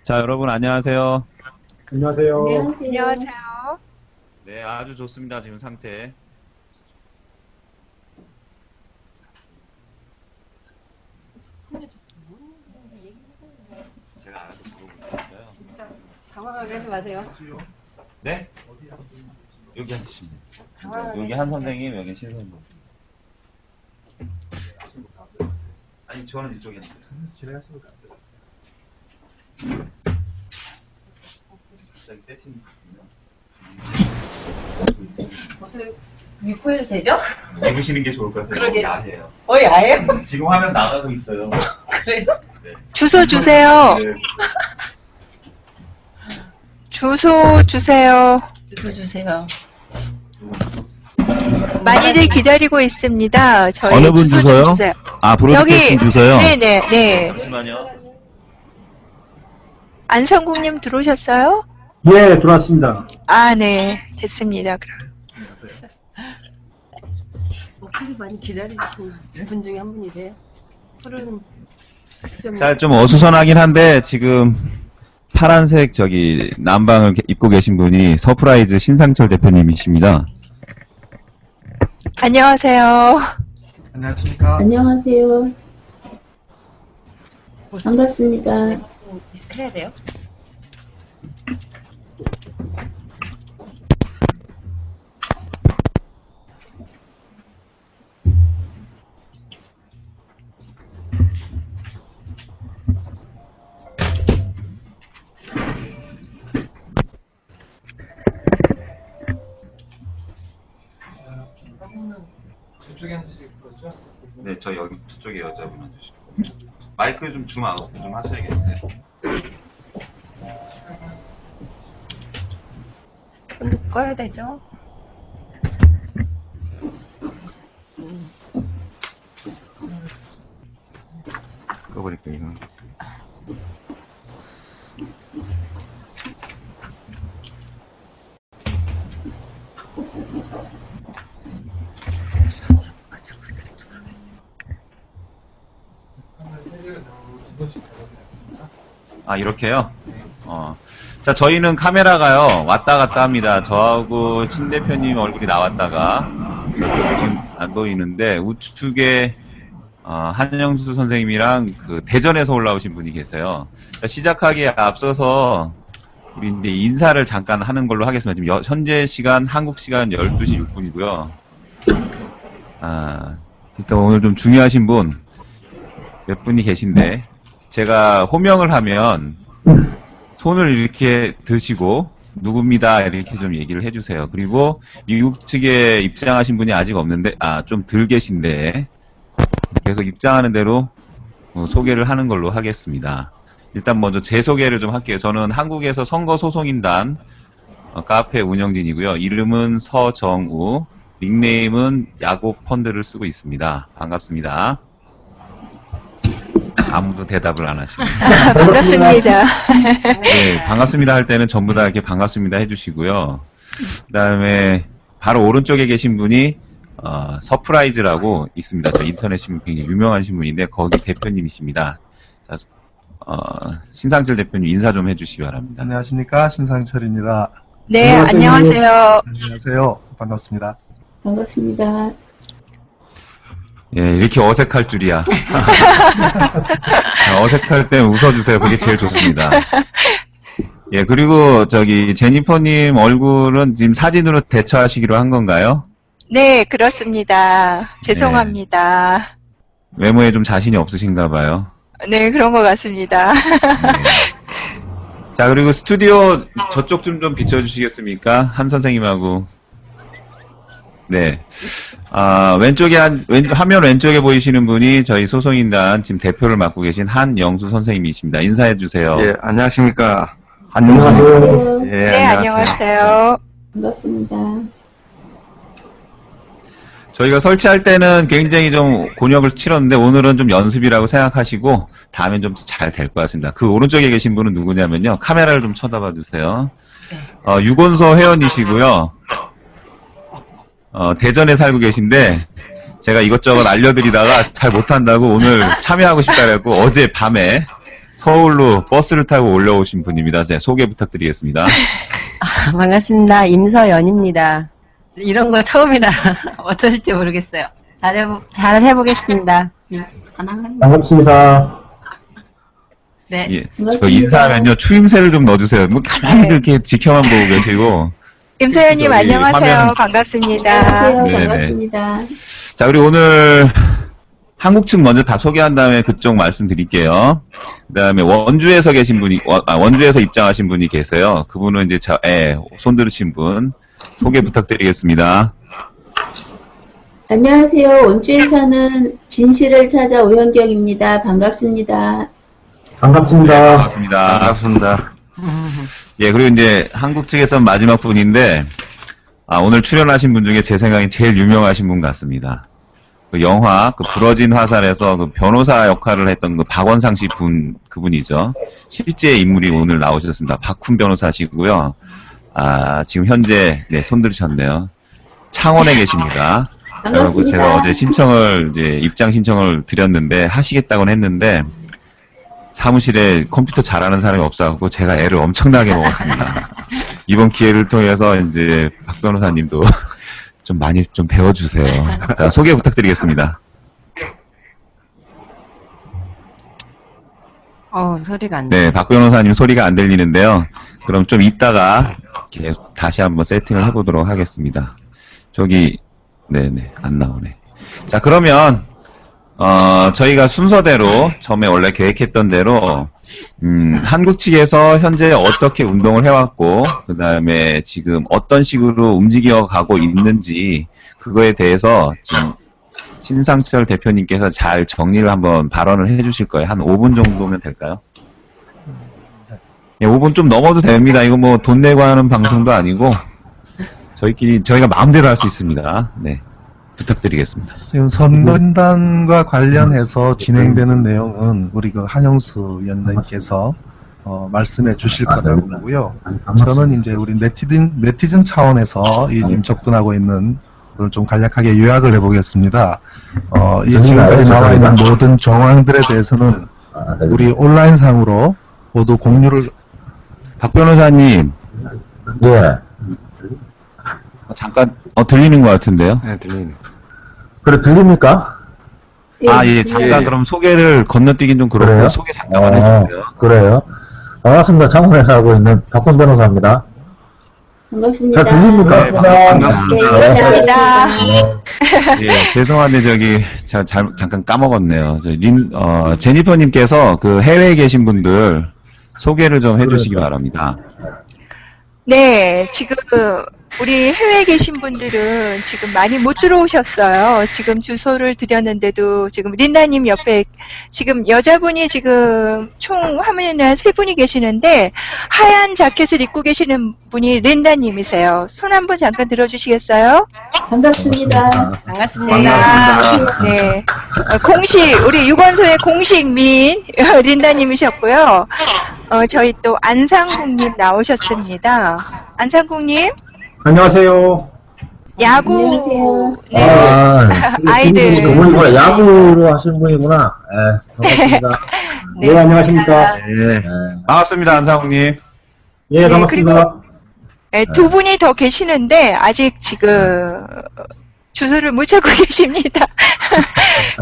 자, 여러분 안녕하세요. 안녕하세요. 안녕하세요. 네, 아주 좋습니다. 지금 상태. 제가 알아서 물어보고 있어요. 진짜 당황하게 하지 마세요. 네? 여기 앉으시면 당황하게 여기 한 선생님, 여기 신 선생님. 아니, 저는 이쪽에 앉아요. 진행하시면 돼요. 갑자기 세팅이 옷을 입고 해도 되죠? 입으시는 게 좋을 것 같아요. 그러게요. 야해요. 야해요? 지금 화면 나가고 있어요. 그래요? 네. 주소 주세요. 네. 주소 주세요. 주소 주세요. 많이들 기다리고 있습니다. 저희 어느 분 주소 주소요? 좀 주세요. 아, 브로드캐스팅 주세요? 네네 네. 잠시만요. 안성국님 들어오셨어요? 예, 들어왔습니다. 아, 네. 됐습니다. 그럼. 목소리 많이 기다리시는 분 중에 한 분이세요? 푸른 좀 자, 좀 어수선하긴 한데, 지금 파란색 저기 남방을 입고 계신 분이 서프라이즈 신상철 대표님이십니다. 안녕하세요. 안녕하십니까. 안녕하세요. 반갑습니다. 해야 돼요? 저쪽에 앉으실 거죠? 네, 저 여기 저쪽에 여자분 앉으시고. 마이크 좀 줌 아웃 좀 하셔야겠는데. 손도 꺼야 되죠? 꺼버릴게요, 이거. 아, 이렇게요? 자, 저희는 카메라가요, 왔다 갔다 합니다. 저하고 신 대표님 얼굴이 나왔다가, 지금 안 보이는데, 우측에, 한영수 선생님이랑 그 대전에서 올라오신 분이 계세요. 자, 시작하기에 앞서서, 우리 이제 인사를 잠깐 하는 걸로 하겠습니다. 지금 현재 시간, 한국 시간 12시 6분이고요. 일단 오늘 좀 중요하신 분, 몇 분이 계신데, 제가 호명을 하면 손을 이렇게 드시고 누굽니다 이렇게 좀 얘기를 해주세요. 그리고 미국 측에 입장하신 분이 아직 없는데 좀 덜 계신데 계속 입장하는 대로 소개를 하는 걸로 하겠습니다. 일단 먼저 제 소개를 좀 할게요. 저는 한국에서 선거소송인단 카페 운영진이고요. 이름은 서정우, 닉네임은 야곱펀드를 쓰고 있습니다. 반갑습니다. 아무도 대답을 안 하시네요. 반갑습니다. 네, 반갑습니다 할 때는 전부 다 이렇게 반갑습니다 해주시고요. 그 다음에 바로 오른쪽에 계신 분이 서프라이즈라고 있습니다. 저 인터넷 신문 굉장히 유명한 신문인데 거기 대표님이십니다. 자, 신상철 대표님 인사 좀 해주시기 바랍니다. 안녕하십니까. 신상철입니다. 네, 안녕하세요. 안녕하세요. 반갑습니다. 반갑습니다. 예, 이렇게 어색할 줄이야. 어색할 땐 웃어주세요. 그게 제일 좋습니다. 예, 그리고 저기 제니퍼님 얼굴은 지금 사진으로 대처하시기로 한 건가요? 네, 그렇습니다. 죄송합니다. 외모에 좀 자신이 없으신가 봐요. 네, 그런 것 같습니다. 네. 자, 그리고 스튜디오 저쪽 좀 비춰주시겠습니까? 한 선생님하고. 네. 화면 왼쪽에 보이시는 분이 저희 소송인단 지금 대표를 맡고 계신 한영수 선생님이십니다. 인사해 주세요. 예, 안녕하십니까. 안녕하세요. 예, 네, 안녕하세요. 반갑습니다. 저희가 설치할 때는 굉장히 좀 곤욕을 치렀는데 오늘은 좀 연습이라고 생각하시고 다음엔 좀 잘 될 것 같습니다. 그 오른쪽에 계신 분은 누구냐면요. 카메라를 좀 쳐다봐 주세요. 유곤서 회원이시고요. 대전에 살고 계신데 제가 이것저것 알려드리다가 잘 못한다고 오늘 참여하고 싶다 그래갖고 어제 밤에 서울로 버스를 타고 올라오신 분입니다. 제 소개 부탁드리겠습니다. 반갑습니다. 임서연입니다. 이런 거 처음이라 어떨지 모르겠어요. 잘 해보겠습니다. 반갑습니다. 네. 예. 저 반갑습니다. 인사하면요, 추임새를 좀 넣어주세요. 뭐 가만히 이렇게 지켜만 보고 계시고. 임서연님 저기 안녕하세요. 화면- 반갑습니다. 안녕하세요. 네네. 반갑습니다. 자, 그리고 오늘 한국 측 먼저 다 소개한 다음에 그쪽 말씀드릴게요. 그 다음에 원주에서 계신 분이, 원주에서 입장하신 분이 계세요. 그분은 이제 손 들으신 분 소개 부탁드리겠습니다. 안녕하세요. 원주에서는 진실을 찾아 오현경입니다. 반갑습니다. 반갑습니다. 반갑습니다. 반갑습니다. 예, 그리고 이제 한국 측에서 마지막 분인데, 오늘 출연하신 분 중에 제 생각에 제일 유명하신 분 같습니다. 그 영화, 그 부러진 화살에서 그 변호사 역할을 했던 그 박원상 씨 그분이죠. 실제 인물이 오늘 나오셨습니다. 박훈 변호사시고요. 지금 현재, 네, 손 들으셨네요. 창원에 계십니다. 그리고 제가 어제 입장 신청을 드렸는데, 하시겠다고는 했는데, 사무실에 컴퓨터 잘하는 사람이 없어갖고 제가 애를 엄청나게 먹었습니다. 이번 기회를 통해서 이제 박 변호사님도 좀 많이 좀 배워주세요. 자, 소개 부탁드리겠습니다. 소리가 안 네, 박 변호사님 소리가 안 들리는데요. 그럼 좀 이따가 계속 다시 한번 세팅을 해보도록 하겠습니다. 네네, 안 나오네. 자, 그러면 저희가 순서대로 처음에 원래 계획했던 대로 한국 측에서 현재 어떻게 운동을 해왔고 그 다음에 지금 어떤 식으로 움직여 가고 있는지 그거에 대해서 지금 신상철 대표님께서 잘 정리를 한번 발언을 해주실 거예요. 한 5분 정도면 될까요? 예, 5분 좀 넘어도 됩니다. 이거 뭐 돈 내고 하는 방송도 아니고 저희가 마음대로 할 수 있습니다. 네, 부탁드리겠습니다. 지금 선거인단과 관련해서 진행되는 내용은 우리 그 한영수 위원장님께서 말씀해 주실 거라고 보고요. 저는 이제 우리 네티즌 차원에서 지금 접근하고 있는 그걸 좀 간략하게 요약을 해보겠습니다. 이 지금까지 나와 있는 모든 정황들에 대해서는 우리 온라인상으로 모두 공유를. 박 변호사님, 예. 잠깐 들리는 것 같은데요? 네, 들리네. 그래, 들립니까? 예, 잠깐 그럼 소개를 건너뛰긴 좀 그렇고 그래요? 소개 잠깐만 해주세요. 그래요. 반갑습니다. 창원에서 하고 있는 박훈 변호사입니다. 반갑습니다. 잘 들립니까? 네, 반갑습니다. 네, 반갑습니다. 예, 죄송한데 제가 잠깐 까먹었네요. 제니퍼님께서 그 해외에 계신 분들 소개를 좀 해주시기 바랍니다. 네, 지금 우리 해외에 계신 분들은 지금 많이 못 들어오셨어요. 지금 주소를 드렸는데도 지금 린다님 옆에 지금 여자분이 지금 총 화면에 3분이 계시는데 하얀 자켓을 입고 계시는 분이 린다님이세요. 손 한번 잠깐 들어주시겠어요? 반갑습니다. 반갑습니다. 네. 우리 유건소의 공식 미인 린다님이셨고요. 저희 또 안상국님 나오셨습니다. 안상국님, 안녕하세요. 야구, 안녕하세요. 네. 아이들. 그분이구나. 야구로 하시는 분이구나. 반갑습니다. 네. 안녕하십니까. 네. 반갑습니다, 안상욱님. 예, 반갑습니다. 네, 두 분이 더 계시는데 아직 지금 주소를 못 찾고 계십니다.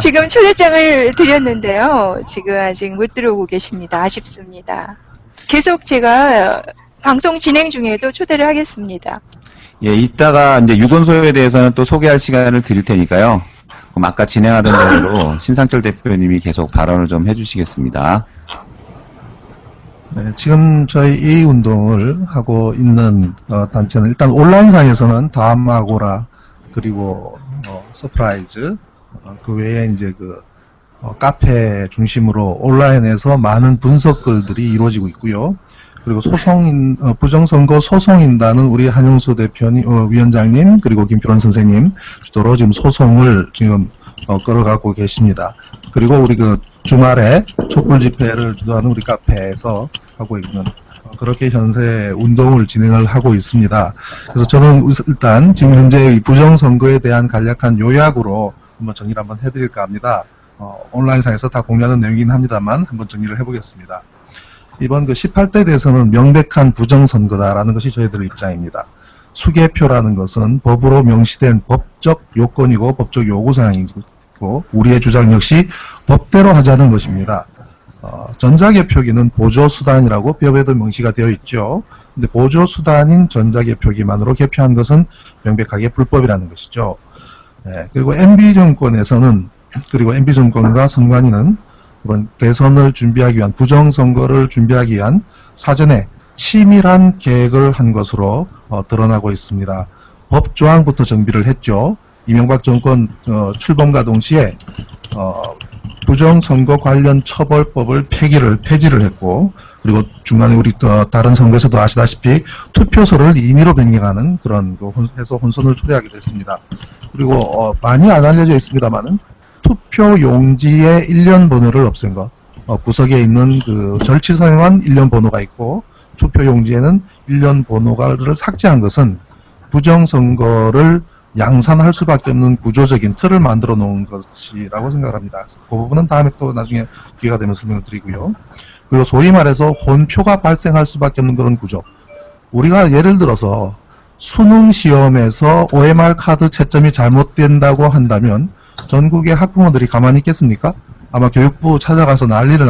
지금 초대장을 드렸는데요. 지금 아직 못 들어오고 계십니다. 아쉽습니다. 계속 제가 방송 진행 중에도 초대를 하겠습니다. 예, 이따가 이제 유건소에 대해서는 또 소개할 시간을 드릴 테니까요. 그럼 아까 진행하던 대로 신상철 대표님이 계속 발언을 좀 해주시겠습니다. 네, 지금 저희 이 운동을 하고 있는 단체는 일단 온라인상에서는 다음아고라 그리고 서프라이즈 그 외에 이제 카페 중심으로 온라인에서 많은 분석글들이 이루어지고 있고요. 그리고 부정선거 소송인단은 우리 한영수 위원장님 그리고 김필원 선생님 주도로 지금 소송을 지금 끌어가고 계십니다. 그리고 우리 주말에 촛불 집회를 주도하는 우리 카페에서 하고 있는 그렇게 현재 운동을 진행을 하고 있습니다. 그래서 저는 일단 지금 현재 이 부정선거에 대한 간략한 요약으로 한번 정리를 한번 해드릴까 합니다. 온라인상에서 다 공유하는 내용이긴 합니다만 한번 정리를 해보겠습니다. 이번 그 18대 대선은 명백한 부정선거다라는 것이 저희들의 입장입니다. 수개표라는 것은 법으로 명시된 법적 요건이고 법적 요구사항이고 우리의 주장 역시 법대로 하자는 것입니다. 전자개표기는 보조수단이라고 법에도 명시가 되어 있죠. 근데 보조수단인 전자개표기만으로 개표한 것은 명백하게 불법이라는 것이죠. 그리고 MB정권에서는 그리고 MB정권과 선관위는 이번 대선을 준비하기 위한 부정선거를 준비하기 위한 사전에 치밀한 계획을 한 것으로 드러나고 있습니다. 법조항부터 정비를 했죠. 이명박 정권 출범과 동시에 부정선거 관련 처벌법을 폐지를 했고 그리고 중간에 우리 다른 선거에서도 아시다시피 투표소를 임의로 변경하는 그런 해서 혼선을 초래하기도 했습니다. 그리고 많이 안 알려져 있습니다만은 투표 용지의 일련 번호를 없앤 것, 구석에 있는 그 절치선행한 일련 번호가 있고 투표 용지에는 일련 번호를 삭제한 것은 부정선거를 양산할 수밖에 없는 구조적인 틀을 만들어 놓은 것이라고 생각합니다. 그 부분은 다음에 또 나중에 기회가 되면 설명을 드리고요. 그리고 소위 말해서 혼표가 발생할 수밖에 없는 그런 구조. 우리가 예를 들어서 수능 시험에서 OMR 카드 채점이 잘못된다고 한다면 전국의 학부모들이 가만히 있겠습니까? 아마 교육부 찾아가서 난리를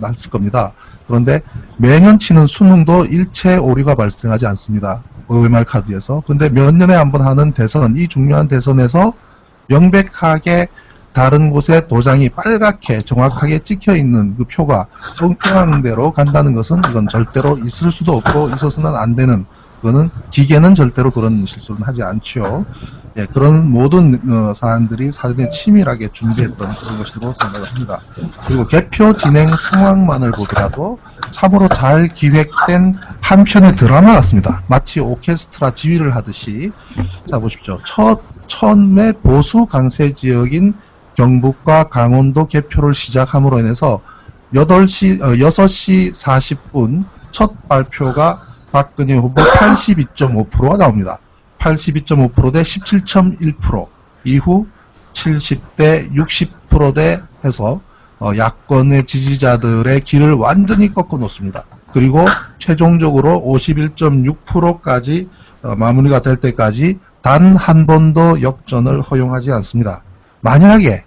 났을 겁니다. 그런데 매년 치는 수능도 일체 오류가 발생하지 않습니다. OMR 카드에서. 근데 몇 년에 한 번 하는 대선, 이 중요한 대선에서 명백하게 다른 곳에 도장이 빨갛게 정확하게 찍혀 있는 그 표가 엉뚱한 대로 간다는 것은 이건 절대로 있을 수도 없고 있어서는 안 되는, 그거는 기계는 절대로 그런 실수는 하지 않죠. 예, 그런 모든 사안들이 사전에 치밀하게 준비했던 그런 것이라고 생각을 합니다. 그리고 개표 진행 상황만을 보더라도 참으로 잘 기획된 한 편의 드라마 같습니다. 마치 오케스트라 지휘를 하듯이. 자, 보십시오. 처음에 보수 강세 지역인 경북과 강원도 개표를 시작함으로 인해서 6시 40분 첫 발표가 박근혜 후보 82.5%가 나옵니다. 82.5%대 17.1%, 이후 70대 60%대 해서 야권의 지지자들의 길을 완전히 꺾어 놓습니다. 그리고 최종적으로 51.6%까지 마무리가 될 때까지 단 한 번도 역전을 허용하지 않습니다. 만약에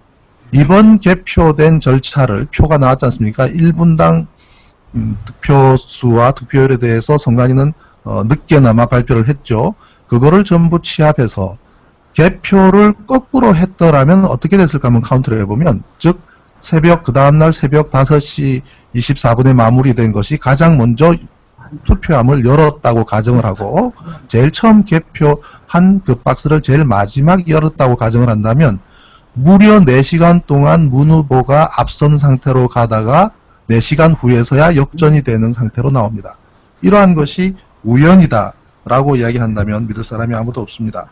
이번 개표된 절차를 표가 나왔지 않습니까? 1분당 득표수와 득표율에 대해서 선관위는 늦게나마 발표를 했죠. 그거를 전부 취합해서 개표를 거꾸로 했더라면 어떻게 됐을까 한번 카운트를 해보면, 즉 그 다음날 새벽 5시 24분에 마무리된 것이 가장 먼저 투표함을 열었다고 가정을 하고 제일 처음 개표한 그 박스를 제일 마지막 열었다고 가정을 한다면 무려 4시간 동안 문 후보가 앞선 상태로 가다가 4시간 후에서야 역전이 되는 상태로 나옵니다. 이러한 것이 우연이다 라고 이야기한다면 믿을 사람이 아무도 없습니다.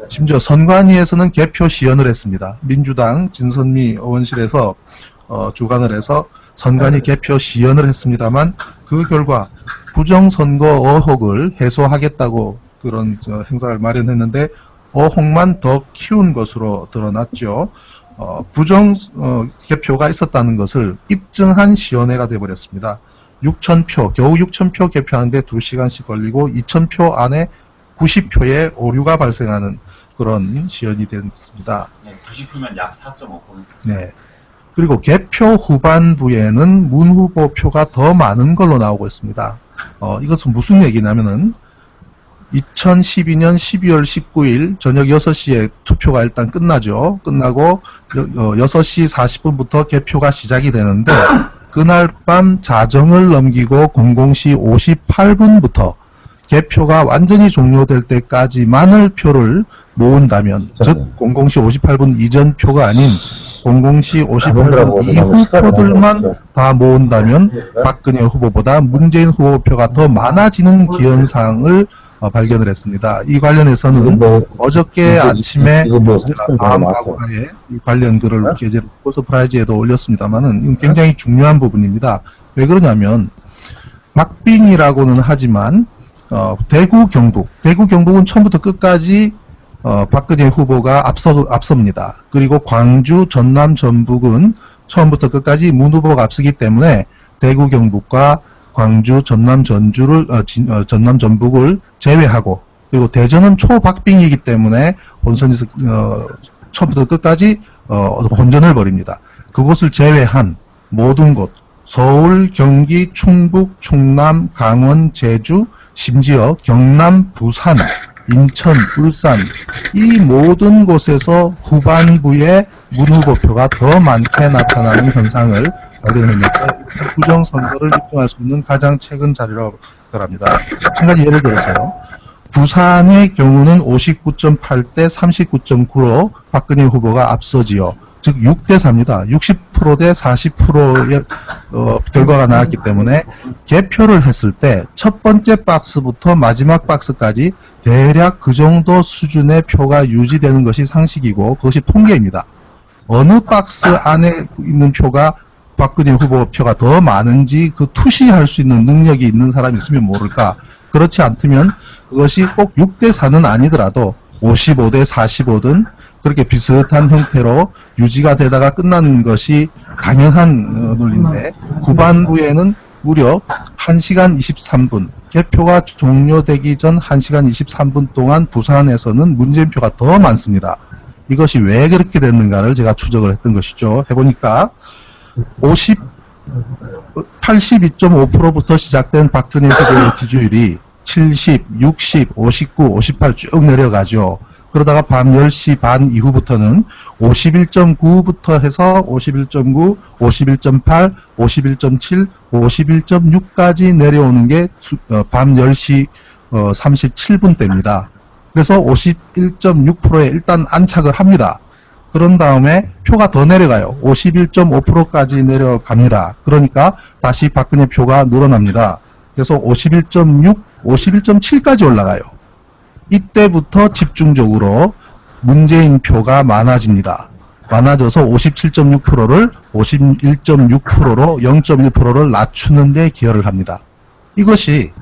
심지어 선관위에서는 개표 시연을 했습니다. 민주당 진선미 의원실에서 주관을 해서 선관위 개표 시연을 했습니다만 그 결과 부정선거 의혹을 해소하겠다고 그런 행사를 마련했는데 의혹만 더 키운 것으로 드러났죠. 부정 개표가 있었다는 것을 입증한 시연회가 되어버렸습니다. 6,000표, 겨우 6,000표 개표하는데 2시간씩 걸리고 2,000표 안에 90표의 오류가 발생하는 그런 시연이 됐습니다. 네, 90표면 약 4.5%. 네. 그리고 개표 후반부에는 문 후보 표가 더 많은 걸로 나오고 있습니다. 이것은 무슨 얘기냐면은 2012년 12월 19일 저녁 6시에 투표가 일단 끝나죠. 끝나고 6시 40분부터 개표가 시작이 되는데 그날 밤 자정을 넘기고 00시 58분부터 개표가 완전히 종료될 때까지만을 표를 모은다면, 즉 00시 58분 이전 표가 아닌 00시 58분 이후 표들만 다 모은다면 박근혜 후보보다 문재인 후보 표가 더 많아지는 기현상을 발견을 했습니다. 이 관련해서는 어저께 아침에 다음하고의 관련 글을 게재로 서프라이즈에도 올렸습니다만은 이건 굉장히 중요한 부분입니다. 왜 그러냐면 막빙이라고는 하지만 대구 경북은 처음부터 끝까지 박근혜 후보가 앞섭니다. 그리고 광주, 전남, 전북은 처음부터 끝까지 문 후보가 앞서기 때문에 대구, 경북과 광주, 전남, 전남, 전북을 제외하고, 그리고 대전은 초박빙이기 때문에 본선에서 처음부터 끝까지 혼전을 벌입니다. 그곳을 제외한 모든 곳, 서울, 경기, 충북, 충남, 강원, 제주, 심지어 경남, 부산, 인천, 울산, 이 모든 곳에서 후반부에 문 후보표가 더 많게 나타나는 현상을 발견해내서 부정선거를 입증할 수 있는 가장 최근 자료라고 합니다. 한 가지 예를 들어서요. 부산의 경우는 59.8대 39.9로 박근혜 후보가 앞서지요. 즉 6대 4입니다. 60%대 40%의 결과가 나왔기 때문에 개표를 했을 때 첫 번째 박스부터 마지막 박스까지 대략 그 정도 수준의 표가 유지되는 것이 상식이고 그것이 통계입니다. 어느 박스 안에 있는 표가 박근혜 후보 표가 더 많은지 그 투시할 수 있는 능력이 있는 사람이 있으면 모를까. 그렇지 않다면 그것이 꼭 6대 4는 아니더라도 55대 45든 그렇게 비슷한 형태로 유지가 되다가 끝나는 것이 당연한 논리인데 후반부에는 무려 1시간 23분, 개표가 종료되기 전 1시간 23분 동안 부산에서는 문재인표가 더 많습니다. 이것이 왜 그렇게 됐는가를 제가 추적을 했던 것이죠. 해보니까 82.5%부터 시작된 박근혜 후보의 지지율이 70, 60, 59, 58 쭉 내려가죠. 그러다가 밤 10시 반 이후부터는 51.9부터 해서 51.9, 51.8, 51.7, 51.6까지 내려오는 게 밤 10시 37분 대입니다. 그래서 51.6%에 일단 안착을 합니다. 그런 다음에 표가 더 내려가요. 51.5%까지 내려갑니다. 그러니까 다시 박근혜 표가 늘어납니다. 그래서 51.6, 51.7까지 올라가요. 이때부터 집중적으로 문재인 표가 많아집니다. 많아져서 57.6%를 51.6%로 0.1%를 낮추는 데 기여를 합니다. 이것이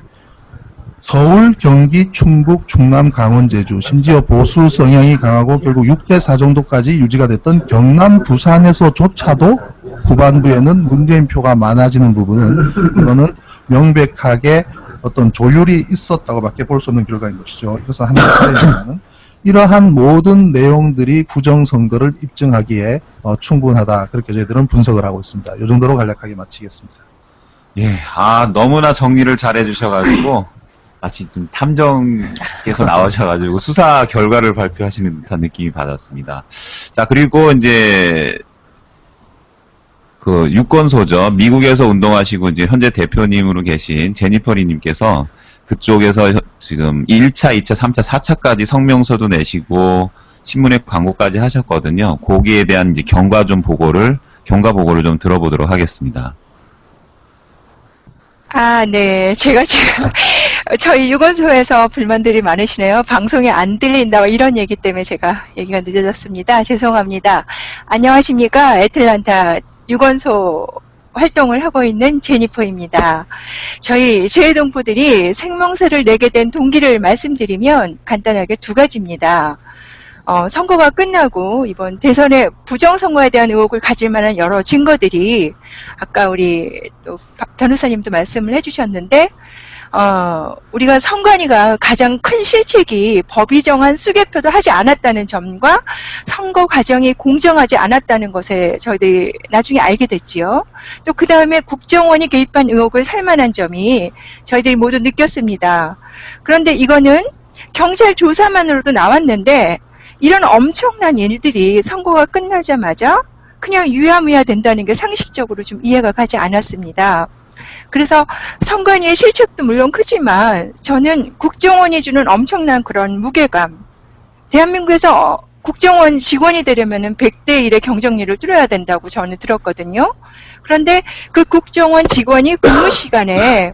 서울, 경기, 충북, 충남, 강원, 제주, 심지어 보수 성향이 강하고 결국 6대 4 정도까지 유지가 됐던 경남, 부산에서조차도 후반부에는 문재인 표가 많아지는 부분은 이거는 명백하게 어떤 조율이 있었다고밖에 볼 수 없는 결과인 것이죠. 이것은 한 가지지만은 이러한 모든 내용들이 부정선거를 입증하기에 충분하다. 그렇게 저희들은 분석을 하고 있습니다. 이 정도로 간략하게 마치겠습니다. 예, 너무나 정리를 잘 해주셔가지고, 마치 좀 탐정께서 나오셔가지고 수사 결과를 발표하시는 듯한 느낌이 받았습니다. 자, 그리고 이제, 그 유권소죠. 미국에서 운동하시고 이제 현재 대표님으로 계신 제니퍼리님께서 그쪽에서 지금 1차, 2차, 3차, 4차까지 성명서도 내시고 신문에 광고까지 하셨거든요. 거기에 대한 이제 경과 보고를 좀 들어보도록 하겠습니다. 네. 제가 지금 저희 유권소에서 불만들이 많으시네요. 방송이 안 들린다 이런 얘기 때문에 제가 얘기가 늦어졌습니다. 죄송합니다. 안녕하십니까. 애틀란타 유권소 활동을 하고 있는 제니퍼입니다. 저희 재외동포들이 생명서를 내게 된 동기를 말씀드리면 간단하게 두 가지입니다. 선거가 끝나고 이번 대선의 부정선거에 대한 의혹을 가질 만한 여러 증거들이 아까 우리 또 변호사님도 말씀을 해주셨는데 우리가 선관위가 가장 큰 실책이 법이 정한 수개표도 하지 않았다는 점과 선거 과정이 공정하지 않았다는 것에 저희들이 나중에 알게 됐지요. 또 그 다음에 국정원이 개입한 의혹을 살만한 점이 저희들이 모두 느꼈습니다. 그런데 이거는 경찰 조사만으로도 나왔는데 이런 엄청난 일들이 선거가 끝나자마자 그냥 유야무야 된다는 게 상식적으로 좀 이해가 가지 않았습니다. 그래서 선관위의 실책도 물론 크지만 저는 국정원이 주는 엄청난 그런 무게감, 대한민국에서 국정원 직원이 되려면은 100대 1의 경쟁률을 뚫어야 된다고 저는 들었거든요. 그런데 그 국정원 직원이 근무 시간에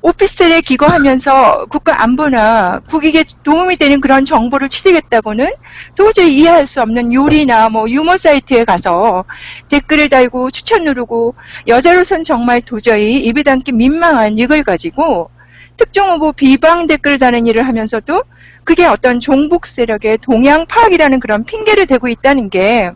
오피스텔에 기거하면서 국가 안보나 국익에 도움이 되는 그런 정보를 취득했다고는 도저히 이해할 수 없는 요리나 유머 사이트에 가서 댓글을 달고 추천 누르고 여자로선 정말 도저히 입에 담기 민망한 이걸 가지고 특정 후보 비방 댓글 다는 일을 하면서도 그게 어떤 종북 세력의 동향 파악이라는 그런 핑계를 대고 있다는 게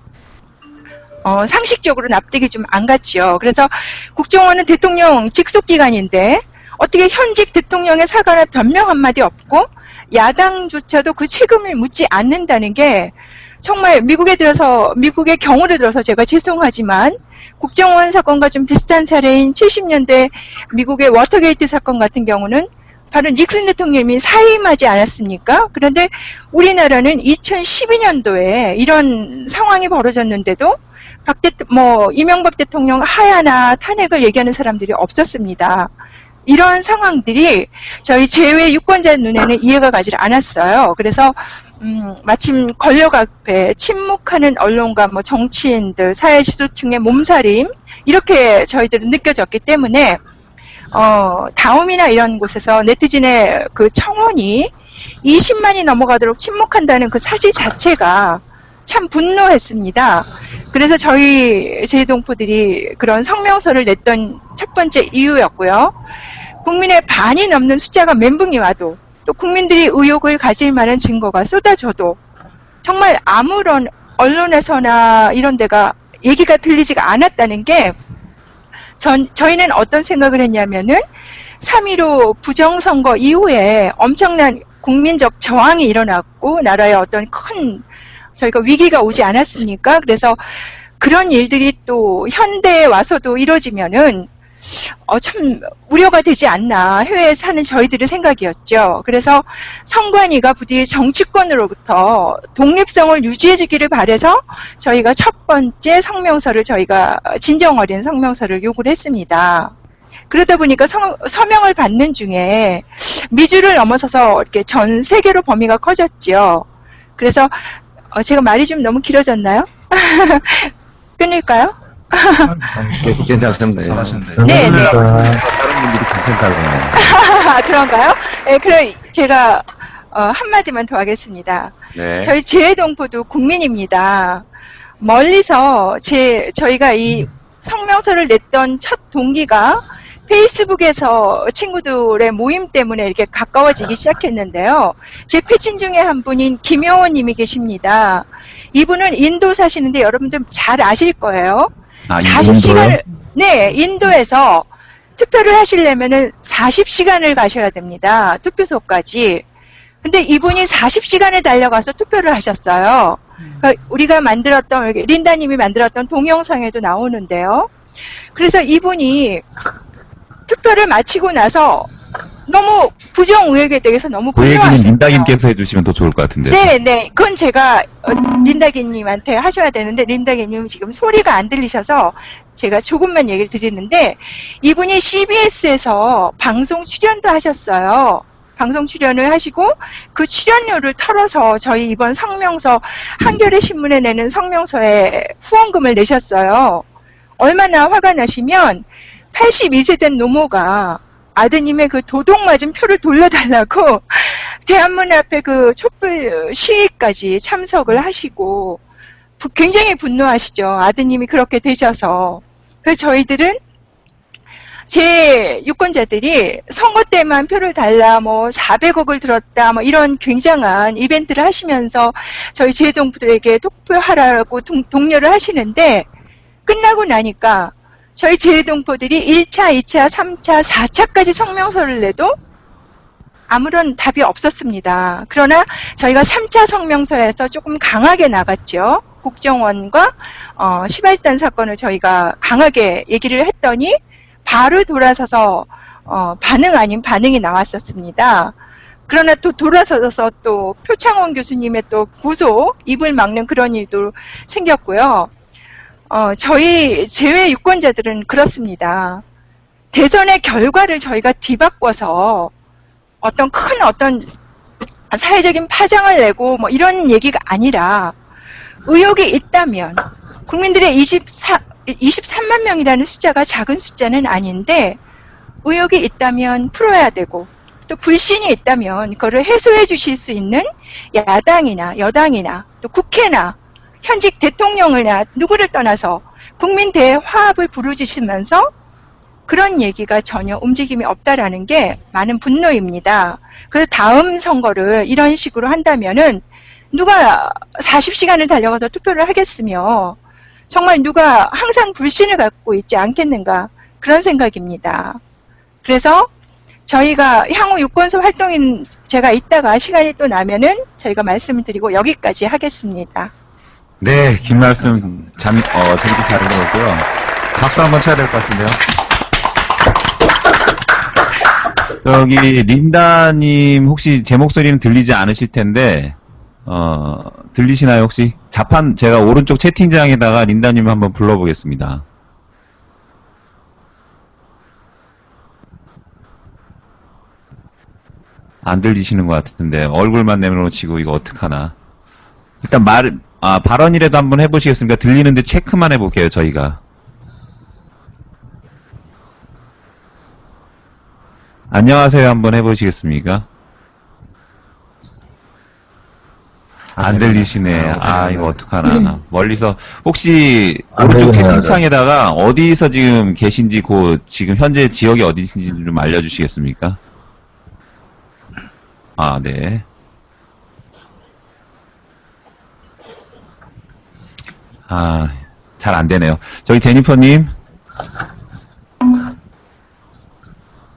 상식적으로 납득이 좀 안 갔죠. 그래서 국정원은 대통령 직속 기관인데 어떻게 현직 대통령의 사과나 변명 한마디 없고 야당조차도 그 책임을 묻지 않는다는 게 정말 미국의 경우를 들어서 제가 죄송하지만 국정원 사건과 좀 비슷한 사례인 70년대 미국의 워터게이트 사건 같은 경우는 바로 닉슨 대통령이 사임하지 않았습니까? 그런데 우리나라는 2012년도에 이런 상황이 벌어졌는데도 이명박 대통령 하야나 탄핵을 얘기하는 사람들이 없었습니다. 이런 상황들이 저희 제외 유권자 눈에는 이해가 가지 않았어요. 그래서 마침 권력 앞에 침묵하는 언론과 정치인들, 사회 지도층의 몸살임 이렇게 저희들은 느껴졌기 때문에 다음이나 이런 곳에서 네티즌의 그 청원이 20만이 넘어가도록 침묵한다는 그 사실 자체가 참 분노했습니다. 그래서 저희 제동포들이 그런 성명서를 냈던 첫 번째 이유였고요. 국민의 반이 넘는 숫자가 멘붕이 와도 또 국민들이 의혹을 가질 만한 증거가 쏟아져도 정말 아무런 언론에서나 이런 데가 얘기가 들리지가 않았다는 게 저희는 어떤 생각을 했냐면은 3.15 부정선거 이후에 엄청난 국민적 저항이 일어났고 나라에 어떤 큰 저희가 위기가 오지 않았습니까? 그래서 그런 일들이 또 현대에 와서도 이루어지면은 참 우려가 되지 않나 해외에 사는 저희들의 생각이었죠. 그래서 선관위가 부디 정치권으로부터 독립성을 유지해주기를 바라서 저희가 첫 번째 성명서를 저희가 진정 어린 성명서를 요구를 했습니다. 그러다 보니까 서명을 받는 중에 미주를 넘어서서 이렇게 전 세계로 범위가 커졌죠. 그래서 제가 말이 좀 너무 길어졌나요? 끊을까요? 괜찮습니다. 잘하셨네요. 네. 다른 분들이 괜찮다고 하네요. 그런가요? 네, 그럼 제가 한마디만 더 하겠습니다. 네. 저희 제해동포도 국민입니다. 멀리서 저희가 이 성명서를 냈던 첫 동기가 페이스북에서 친구들의 모임 때문에 이렇게 가까워지기 시작했는데요. 제 패친 중에 한 분인 김효원 님이 계십니다. 이분은 인도 사시는데 여러분들 잘 아실 거예요. 40시간을, 네, 인도에서 투표를 하시려면은 40시간을 가셔야 됩니다. 투표소까지. 근데 이분이 40시간을 달려가서 투표를 하셨어요. 그러니까 우리가 만들었던, 린다님이 만들었던 동영상에도 나오는데요. 그래서 이분이 투표를 마치고 나서 너무 부정 의혹에 대해서 너무 그 얘기는 분노하셨어요. 린다님께서 해주시면 더 좋을 것 같은데요. 네. 그건 제가 린다기님한테 하셔야 되는데 린다기님 지금 소리가 안 들리셔서 제가 조금만 얘기를 드리는데 이분이 CBS에서 방송 출연도 하셨어요. 방송 출연을 하시고 그 출연료를 털어서 저희 이번 성명서 한겨레 신문에 내는 성명서에 후원금을 내셨어요. 얼마나 화가 나시면 82세 된 노모가 아드님의 그 도둑 맞은 표를 돌려달라고 대한문 앞에 그 촛불 시위까지 참석을 하시고 굉장히 분노하시죠. 아드님이 그렇게 되셔서. 그래서 저희들은 제 유권자들이 선거 때만 표를 달라 400억을 들었다 이런 굉장한 이벤트를 하시면서 저희 제동부들에게 투표하라고 독려를 하시는데 끝나고 나니까 저희 제동포들이 1차, 2차, 3차, 4차까지 성명서를 내도 아무런 답이 없었습니다. 그러나 저희가 3차 성명서에서 조금 강하게 나갔죠. 국정원과 시발단 사건을 저희가 강하게 얘기를 했더니 바로 돌아서서 반응 아닌 반응이 나왔었습니다. 그러나 또 돌아서서 또 표창원 교수님의 또 구속, 입을 막는 그런 일도 생겼고요. 저희 제외 유권자들은 그렇습니다. 대선의 결과를 저희가 뒤바꿔서 어떤 사회적인 파장을 내고 이런 얘기가 아니라 의혹이 있다면 국민들의 23만 명이라는 숫자가 작은 숫자는 아닌데 의혹이 있다면 풀어야 되고 또 불신이 있다면 그거를 해소해 주실 수 있는 야당이나 여당이나 또 국회나 현직 대통령이나 누구를 떠나서 국민 대화합을 부르짖으면서 그런 얘기가 전혀 움직임이 없다라는 게 많은 분노입니다. 그래서 다음 선거를 이런 식으로 한다면은 누가 40시간을 달려가서 투표를 하겠으며 정말 누가 항상 불신을 갖고 있지 않겠는가 그런 생각입니다. 그래서 저희가 향후 유권소 활동인 제가 이따가 시간이 또 나면은 저희가 말씀을 드리고 여기까지 하겠습니다. 네, 긴 말씀 정리 잘 해주셨고요. 박수 한번 쳐야 될 것 같은데요. 여기 린다님 혹시 제 목소리는 들리지 않으실 텐데 들리시나요 혹시? 자판 제가 오른쪽 채팅창에다가 린다님 한번 불러보겠습니다. 안 들리시는 것 같은데 얼굴만 내밀어치고 이거 어떡하나. 일단 발언이라도 한번 해보시겠습니까? 들리는데 체크만 해볼게요 저희가. 안녕하세요 한번 해보시겠습니까? 안 들리시네. 아 이거 어떡하나. 멀리서 혹시 안 오른쪽 들리네요, 채팅창에다가 어디서 지금 계신지 지금 현재 지역이 어디신지 좀 알려주시겠습니까? 아, 네. 아, 잘 안 되네요. 저기 제니퍼님.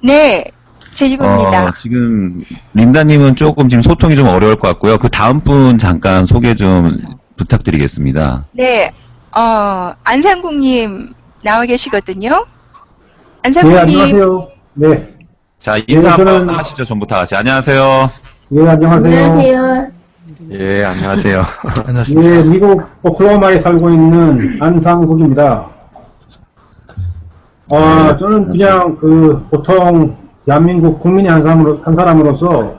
네, 제니퍼입니다. 지금 린다님은 조금 지금 소통이 좀 어려울 것 같고요. 그 다음 분 잠깐 소개 좀 부탁드리겠습니다. 네, 안상국님 나와 계시거든요. 네, 안상국님. 안녕하세요. 네. 자, 인사 네, 한번 저는- 하시죠. 전부 다 같이. 안녕하세요. 예, 안녕하세요. 안녕하세요. 예, 안녕하세요. 안녕하십니까. 예, 미국 오클라호마에 살고 있는 안상국입니다. 저는 그냥 보통 대한민국 국민의 한 사람으로서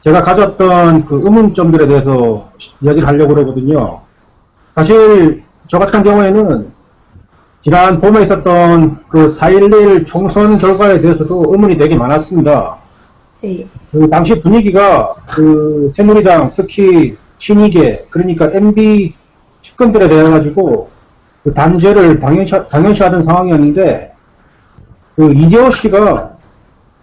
제가 가졌던 그 의문점들에 대해서 이야기를 하려고 그러거든요. 사실 저 같은 경우에는 지난 봄에 있었던 그 4.11 총선 결과에 대해서도 의문이 되게 많았습니다. 네. 그 당시 분위기가 그 새누리당 특히 친이계 그러니까 MB 측근들에 대해 가지고 그 단죄를 당연시하던 상황이었는데 그 이재호 씨가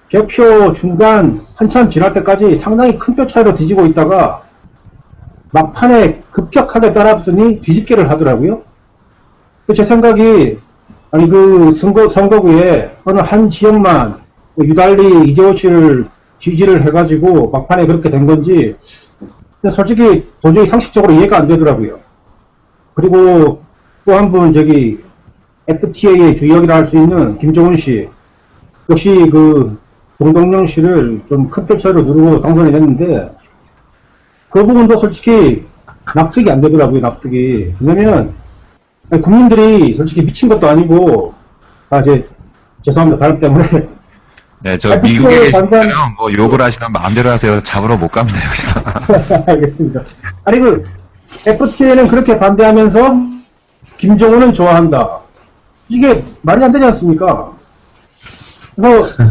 개표 중간 한참 지날 때까지 상당히 큰 표 차이로 뒤지고 있다가 막판에 급격하게 따라붙더니 뒤집기를 하더라고요. 제 생각이 아니 그 선거구에 어느 한 지역만 유달리 이재호 씨를 지지를 해가지고 막판에 그렇게 된 건지 솔직히 도저히 상식적으로 이해가 안 되더라고요. 그리고 또 한 분 저기 FTA의 주역이라 할 수 있는 김정은 씨 역시 그 동동영 씨를 좀 큰 표 차이로 누르고 당선이 됐는데 그 부분도 솔직히 납득이 안 되더라고요. 납득이. 왜냐면 국민들이 솔직히 미친 것도 아니고 이제 죄송합니다. 발음 때문에 네, 저 미국에 계시잖아요. 뭐 욕을 하시면 마음대로 하세요. 잡으러 못 갑니다, 여기서. 알겠습니다. 아니 그 FTA는 그렇게 반대하면서 김정은은 좋아한다. 이게 말이 안 되지 않습니까? 그래서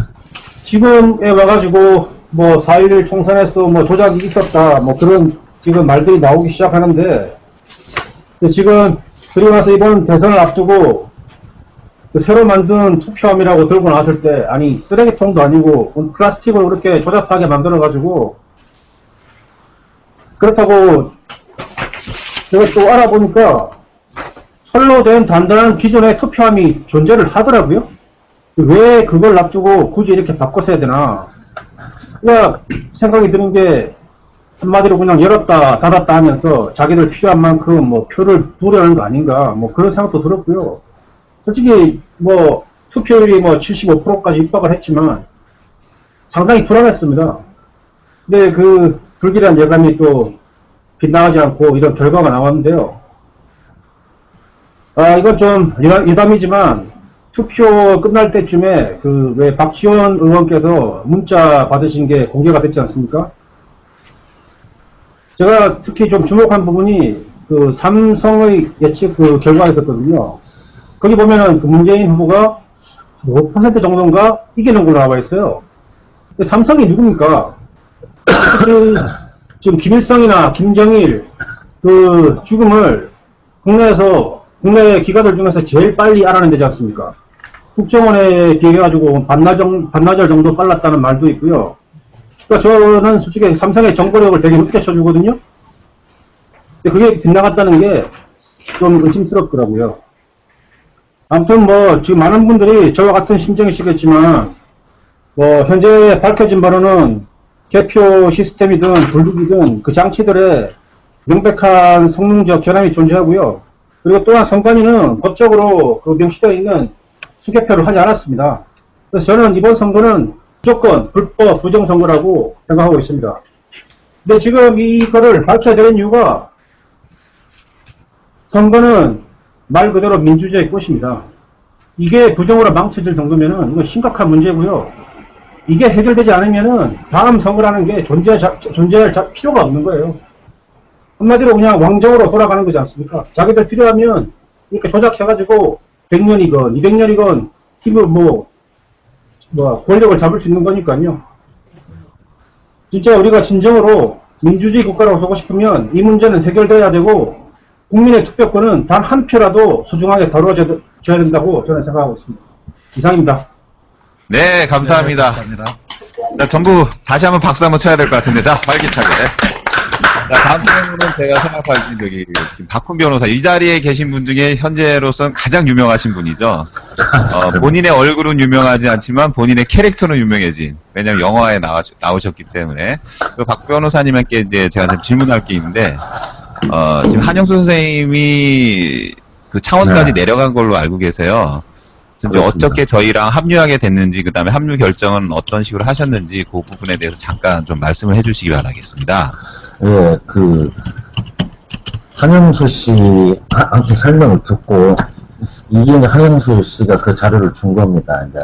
지금에 와가지고 뭐 4.11 총선에서 뭐 조작이 있었다 뭐 그런 지금 말들이 나오기 시작하는데 지금 그리고 나서 이번 대선을 앞두고 그 새로 만든 투표함이라고 들고 나왔을 때 아니 쓰레기통도 아니고 플라스틱으로 그렇게 조잡하게 만들어가지고 그렇다고 제가 또 알아보니까 설로 된 단단한 기존의 투표함이 존재를 하더라고요. 왜 그걸 놔두고 굳이 이렇게 바꿔서 해야 되나. 그러니까 생각이 드는 게 한마디로 그냥 열었다 닫았다 하면서 자기들 필요한 만큼 뭐 표를 부으려는 거 아닌가 뭐 그런 생각도 들었고요. 솔직히 뭐 투표율이 뭐 75%까지 입박을 했지만 상당히 불안했습니다. 근데 그 불길한 예감이 또 빗나가지 않고 이런 결과가 나왔는데요. 이건 좀 유담이지만 투표 끝날 때쯤에 그 왜 박지원 의원께서 문자 받으신 게 공개가 됐지 않습니까? 제가 특히 좀 주목한 부분이 그 삼성의 예측 그 결과가 있었거든요. 거기 보면은 그 문재인 후보가 5% 정도인가 이기는 걸로 나와 있어요. 근데 삼성이 누굽니까? 지금 김일성이나 김정일 그 죽음을 국내 기관들 중에서 제일 빨리 알아낸 데지 않습니까? 국정원에 비해가지고 반나절 정도 빨랐다는 말도 있고요. 그러니까 저는 솔직히 삼성의 정보력을 되게 높게 쳐주거든요. 근데 그게 빗나갔다는 게 좀 의심스럽더라고요. 아무튼 뭐 지금 많은 분들이 저와 같은 심정이시겠지만 뭐 현재 밝혀진 바로는 개표 시스템이든 불룩이든 그 장치들의 명백한 성능적 결함이 존재하고요. 그리고 또한 선관위는 법적으로 그 명시되어 있는 수개표를 하지 않았습니다. 그래서 저는 이번 선거는 무조건 불법 부정선거라고 생각하고 있습니다. 근데 지금 이거를 밝혀야 되는 이유가 선거는 말 그대로 민주주의의 꽃입니다. 이게 부정으로 망쳐질 정도면은 이건 심각한 문제고요. 이게 해결되지 않으면은 다음 선거라는 게 존재할 필요가 없는 거예요. 한마디로 그냥 왕정으로 돌아가는 거지 않습니까? 자기들 필요하면 이렇게 조작해가지고 100년이건 200년이건 힘을 권력을 잡을 수 있는 거니까요. 진짜 우리가 진정으로 민주주의 국가라고 서고 싶으면 이 문제는 해결돼야 되고 국민의 투표권은 단 한 표라도 소중하게 다루어져야 된다고 저는 생각하고 있습니다. 이상입니다. 네, 감사합니다. 네, 감사합니다. 자, 전부 다시 한번 박수 한번 쳐야 될 것 같은데, 자, 활기차게. 자, 다음 질문은 제가 생각하는 지금 박훈 변호사, 이 자리에 계신 분 중에 현재로서는 가장 유명하신 분이죠. 본인의 얼굴은 유명하지 않지만 본인의 캐릭터는 유명해진. 왜냐면 영화에 나오셨기 때문에. 그 박 변호사님께 이제 제가 지금 질문할 게 있는데, 지금 한영수 선생님이 그 창원까지 내려간 걸로 알고 계세요. 이제 어떻게 저희랑 합류하게 됐는지, 그 다음에 합류 결정은 어떤 식으로 하셨는지, 그 부분에 대해서 잠깐 좀 말씀을 해주시기 바라겠습니다. 예, 한영수 씨한테 설명을 듣고, 이게 한영수 씨가 그 자료를 준 겁니다. 이제,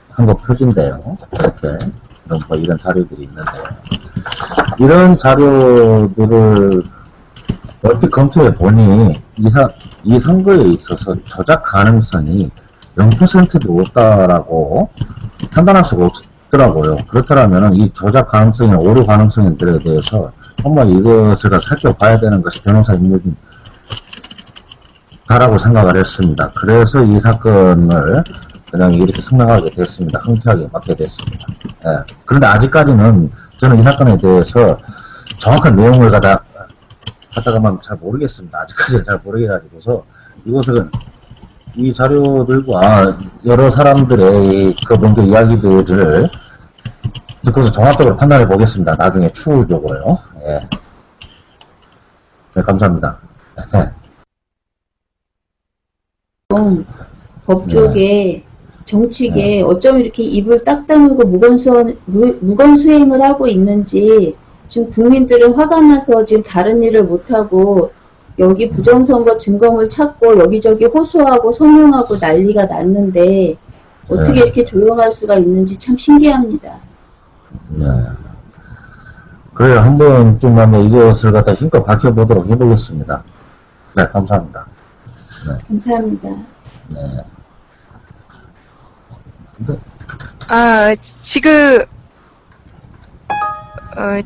한거 표지인데요. 이렇게, 이런 자료들이 있는데요. 이런 자료들을 얼핏 검토해 보니, 이 선거에 있어서 조작 가능성이 0%도 없다라고 판단할 수가 없더라고요. 그렇더라면 이 조작 가능성이나 오류 가능성들에 대해서 정말 이것을 살펴봐야 되는 것이 변호사 임무다라고 생각을 했습니다. 그래서 이 사건을 그냥 이렇게 승낙하게 됐습니다. 흔쾌하게 맡게 됐습니다. 예. 그런데 아직까지는 저는 이 사건에 대해서 정확한 내용을 갖다가만 잘 모르겠습니다. 아직까지는 잘 모르겠어가지고서 이것은 이 자료들과 여러 사람들의 그 먼저 이야기들을 듣고서 종합적으로 판단해 보겠습니다. 나중에 추후적으로요. 예. 네, 감사합니다. 법조계, 정치계 어쩜 이렇게 입을 딱 다물고 무건수행을 하고 있는지 지금 국민들은 화가 나서 지금 다른 일을 못하고 여기 부정선거 증거물 찾고 여기저기 호소하고 소명하고 난리가 났는데 어떻게 이렇게 조용할 수가 있는지 참 신기합니다. 네. 그래요. 한 번쯤 하면 이것을 갖다 힘껏 밝혀보도록 해보겠습니다. 네, 감사합니다. 네. 감사합니다. 네. 지금,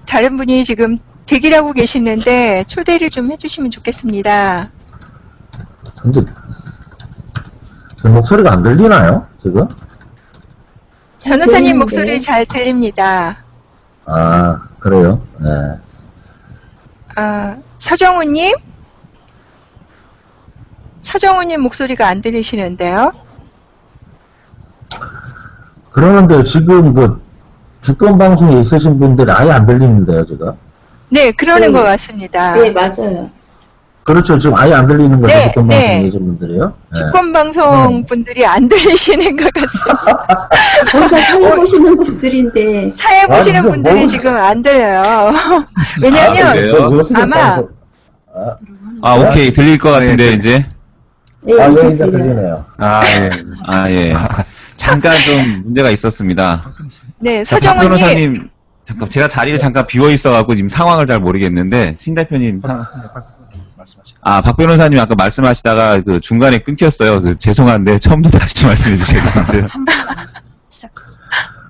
다른 분이 지금 대기를 하고 계시는데 초대를 좀 해주시면 좋겠습니다. 근데 제 목소리가 안 들리나요? 지금? 변호사님 들리는데. 목소리 잘 들립니다. 아, 그래요? 네. 서정우님 목소리가 안 들리시는데요? 그러는데 지금 그 주권 방송에 있으신 분들이 아예 안 들리는데요, 지금? 네, 그러는 네. 것 같습니다. 네, 맞아요. 그렇죠. 지금 아예 안 들리는 거죠, 네, 주권 네. 방송에 계신 분들이요? 네. 주권방송 분들이 안 들리시는 것 같습니다. 거기가 사회 보시는 분들인데 사회 보시는 이거 분들이 뭐- 지금 안 들려요. 왜냐면, 그래요? 아마- 오케이. 들릴 것 같은데, 이제. 네, 네, 이제 이제 들려요. 들리네요. 예. 잠깐 좀 문제가 있었습니다. 네, 자, 박 서정우님, 변호사님, 잠깐, 제가 자리를 잠깐 비워 있어갖고 지금 상황을 잘 모르겠는데, 신 대표님 말씀하시죠. 박 변호사님 아까 말씀하시다가 그 중간에 끊겼어요. 죄송한데, 처음부터 다시 말씀해 주셔야 되는데요.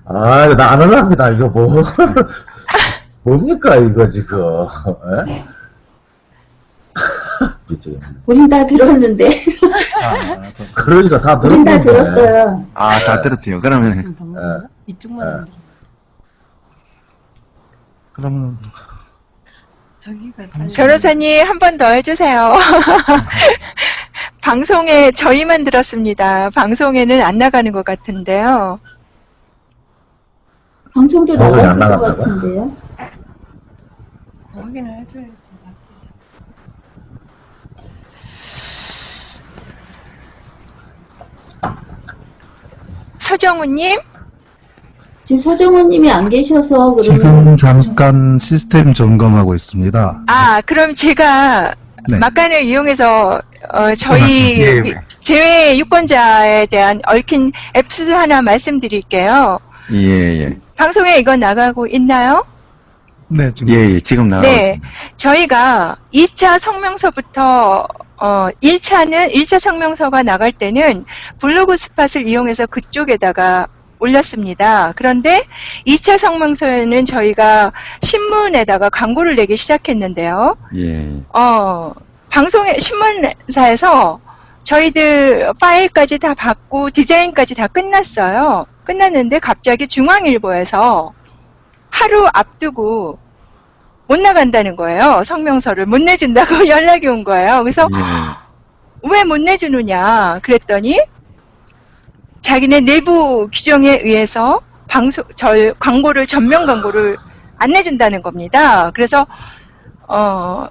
이거 나 안 올라갑니다. 이거 뭐. 뭡니까, 이거 지금. 예? 지금. 우린 다 들었는데. 그러니까 다 우린 다 들었는데. 들었어요. 아, 다 들었어요. 그러면, 이쪽만 안 들어. 그러면 저기가 다 변호사님 한 번 더 해주세요. 방송에 저희만 들었습니다. 방송에는 안 나가는 것 같은데요. 방송도 방송이 나갔을 안 것 나갔다고요? 같은데요. 확인을 해줘야지. 서정우님? 지금 서정호님이 안 계셔서 그러면 지금 잠깐 시스템 점검하고 있습니다. 아, 그럼 제가 네. 막간을 이용해서 저희 예, 예. 제외 유권자에 대한 얽힌 에피소드 하나 말씀드릴게요. 예, 예. 방송에 이거 나가고 있나요? 네, 지금 예, 예. 지금 나가고 네. 있습니다. 저희가 2차 성명서부터 1차 성명서가 나갈 때는 블로그 스팟을 이용해서 그쪽에다가 올렸습니다. 그런데 2차 성명서에는 저희가 신문에다가 광고를 내기 시작했는데요. 예. 방송에, 신문사에서 저희들 파일까지 다 받고 디자인까지 다 끝났어요. 끝났는데 갑자기 중앙일보에서 하루 앞두고 못 나간다는 거예요. 성명서를 못 내준다고 연락이 온 거예요. 그래서 예. 왜 못 내주느냐 그랬더니 자기네 내부 규정에 의해서 광고를 전면 광고를 안 내준다는 겁니다. 그래서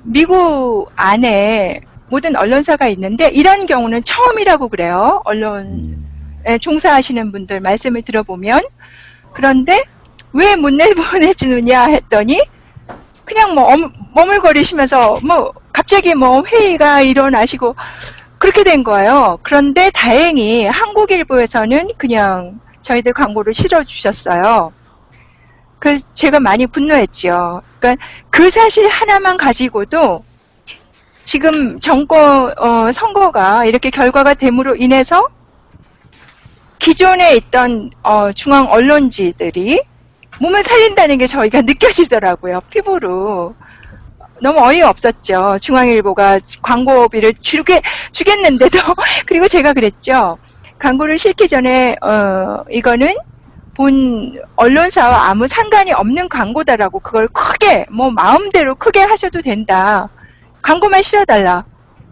미국 안에 모든 언론사가 있는데 이런 경우는 처음이라고 그래요. 언론에 종사하시는 분들 말씀을 들어보면. 그런데 왜 못 내보내주느냐 했더니 그냥 뭐 머물거리시면서 뭐 갑자기 뭐 회의가 일어나시고 그렇게 된 거예요. 그런데 다행히 한국일보에서는 그냥 저희들 광고를 실어주셨어요. 그래서 제가 많이 분노했죠. 그러니까 그 사실 하나만 가지고도 지금 선거가 이렇게 결과가 됨으로 인해서 기존에 있던 중앙 언론지들이 몸을 살린다는 게 저희가 느껴지더라고요. 피부로. 너무 어이없었죠. 중앙일보가 광고비를 주겠는데도. 그리고 제가 그랬죠. 광고를 실기 전에 이거는 본 언론사와 아무 상관이 없는 광고다라고 그걸 크게 뭐 마음대로 크게 하셔도 된다. 광고만 실어달라.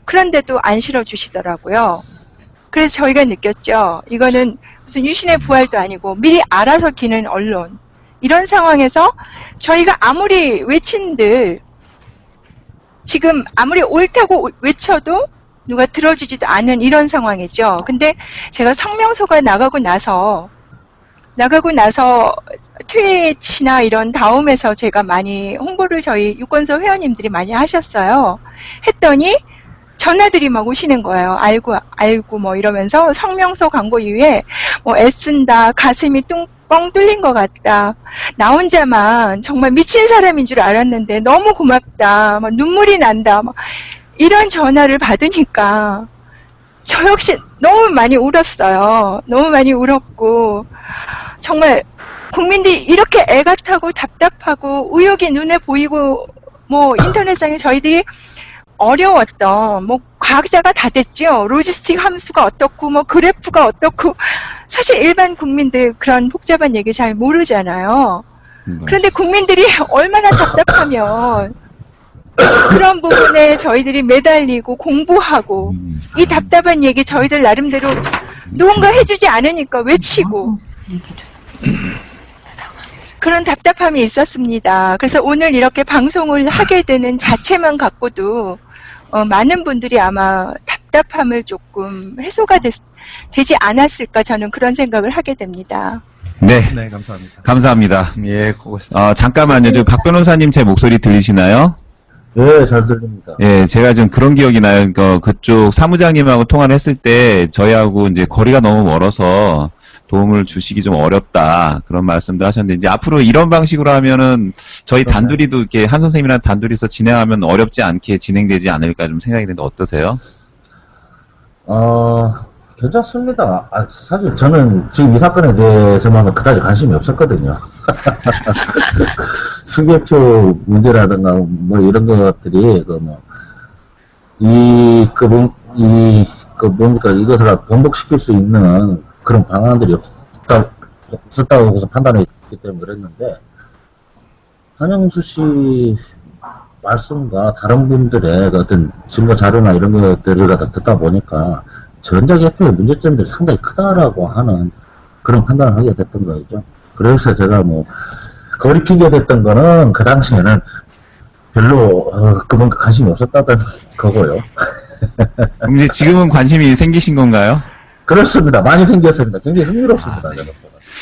그런데도 안 실어주시더라고요. 그래서 저희가 느꼈죠. 이거는 무슨 유신의 부활도 아니고 미리 알아서 기는 언론. 이런 상황에서 저희가 아무리 외친들 지금 아무리 옳다고 외쳐도 누가 들어주지도 않은 이런 상황이죠. 근데 제가 성명서가 나가고 나서 트윗이나 이런 다음에서 제가 많이 홍보를 저희 유권서 회원님들이 많이 하셨어요. 했더니 전화들이 막 오시는 거예요. 알고 뭐 이러면서 성명서 광고 이후에 뭐 애쓴다, 가슴이 뻥 뚫린 것 같다. 나 혼자만 정말 미친 사람인 줄 알았는데 너무 고맙다. 막 눈물이 난다. 막 이런 전화를 받으니까 저 역시 너무 많이 울었어요. 너무 많이 울었고 정말 국민들이 이렇게 애가 타고 답답하고 의욕이 눈에 보이고 뭐 인터넷상에 저희들이 어려웠던 뭐 과학자가 다 됐죠. 로지스틱 함수가 어떻고 뭐 그래프가 어떻고 사실 일반 국민들 그런 복잡한 얘기 잘 모르잖아요. 그런데 국민들이 얼마나 답답하면 그런 부분에 저희들이 매달리고 공부하고 이 답답한 얘기 저희들 나름대로 누군가 해주지 않으니까 외치고 그런 답답함이 있었습니다. 그래서 오늘 이렇게 방송을 하게 되는 자체만 갖고도 많은 분들이 아마 답답함을 조금 해소가 되지 않았을까 저는 그런 생각을 하게 됩니다. 네. 네, 감사합니다. 감사합니다. 예, 고맙습니다. 잠깐만요. 저 박 변호사님 제 목소리 들리시나요? 예, 잘 들립니다. 예, 제가 좀 그런 기억이 나요. 그쪽 사무장님하고 통화를 했을 때 저희하고 이제 거리가 너무 멀어서 도움을 주시기 좀 어렵다. 그런 말씀도 하셨는데, 이제 앞으로 이런 방식으로 하면은 저희 단둘이도 이렇게 한 선생님이랑 단둘이서 진행하면 어렵지 않게 진행되지 않을까 좀 생각이 드는데 어떠세요? 괜찮습니다. 사실 저는 지금 이 사건에 대해서만은 그다지 관심이 없었거든요. 승계표 문제라든가 뭐 이런 것들이 뭡니까, 이것을 번복시킬 수 있는 그런 방안들이 없었다고 해서 판단했기 때문에 그랬는데, 한영수 씨 말씀과 다른 분들의 그 어떤 증거 자료나 이런 것들을 갖다 듣다 보니까 전자개표의 문제점들이 상당히 크다라고 하는 그런 판단을 하게 됐던 거죠. 그래서 제가 뭐, 거리끼게 됐던 거는 그 당시에는 별로, 그만 관심이 없었다던 거고요. 그럼 이제 지금은 관심이 생기신 건가요? 그렇습니다. 많이 생겼습니다. 굉장히 흥미롭습니다.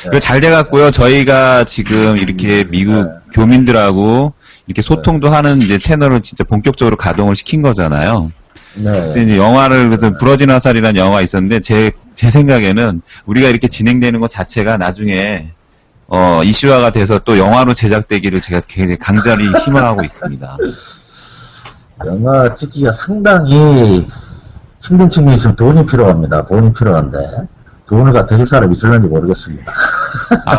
그거 잘 돼갖고요. 저희가 지금 이렇게 미국 교민들하고 이렇게 소통도 하는 이제 채널을 진짜 본격적으로 가동을 시킨 거잖아요. 네. 근데 이제 영화를, 그래서 부러진 화살이라는 영화가 있었는데, 제 생각에는 우리가 이렇게 진행되는 것 자체가 나중에, 이슈화가 돼서 또 영화로 제작되기를 제가 굉장히 강자리 희망하고 있습니다. 영화 찍기가 상당히 힘든 측면이 있으면 돈이 필요합니다. 돈이 필요한데, 돈을 갖다 줄 사람이 있을는지 모르겠습니다.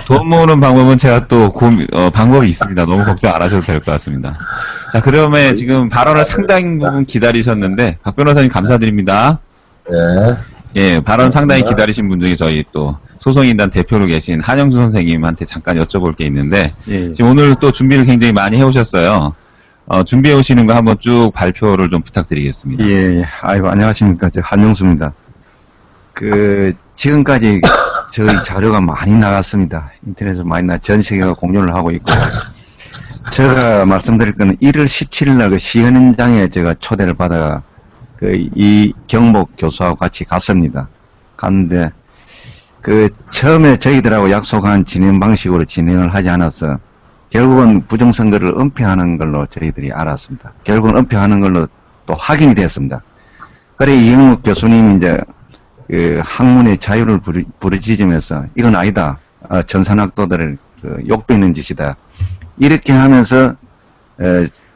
돈 모으는 방법은 제가 또 방법이 있습니다. 너무 걱정 안 하셔도 될 것 같습니다. 자, 그러면 지금 발언을 상당 부분 기다리셨는데, 박 변호사님 감사드립니다. 네. 예, 발언 상당히 기다리신 분 중에 저희 또 소송인단 대표로 계신 한영수 선생님한테 잠깐 여쭤볼 게 있는데, 예. 지금 오늘 또 준비를 굉장히 많이 해오셨어요. 준비해 오시는 거 한번 쭉 발표를 좀 부탁드리겠습니다. 예. 아이고, 안녕하십니까. 저 한영수입니다. 지금까지 저희 자료가 많이 나갔습니다. 인터넷에 많이 전 세계가 공유를 하고 있고. 제가 말씀드릴 거는 1월 17일 날 그 시연장에 제가 초대를 받아 이 경복 교수하고 같이 갔습니다. 갔는데, 처음에 저희들하고 약속한 진행 방식으로 진행을 하지 않아서, 결국은 부정선거를 은폐하는 걸로 저희들이 알았습니다. 결국은 은폐하는 걸로 또 확인이 됐습니다. 그래, 이영욱 교수님이 이제, 학문의 자유를 부르짖으면서, 이건 아니다. 전산학도들을 욕되는 짓이다. 이렇게 하면서,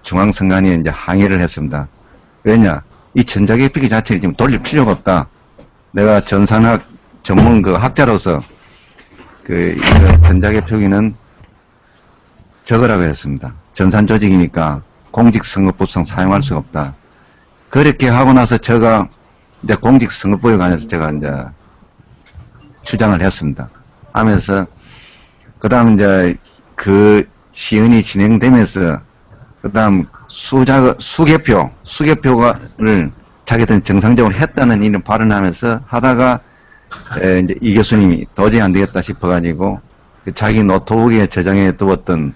중앙선관위에 이제 항의를 했습니다. 왜냐? 이 전자개표기 자체를 지금 돌릴 필요가 없다. 내가 전산학 전문 학자로서 이거 전자개표기는 적으라고 했습니다. 전산조직이니까 공직선거법상 사용할 수가 없다. 그렇게 하고 나서 제가 이제 공직선거법에 관해서 제가 이제 주장을 했습니다. 하면서 그 다음 이제 시연이 진행되면서 그 다음 수개표를 자기들은 정상적으로 했다는 이런 발언하면서 하다가, 이제 이 교수님이 도저히 안 되겠다 싶어가지고, 자기 노트북에 저장해 두었던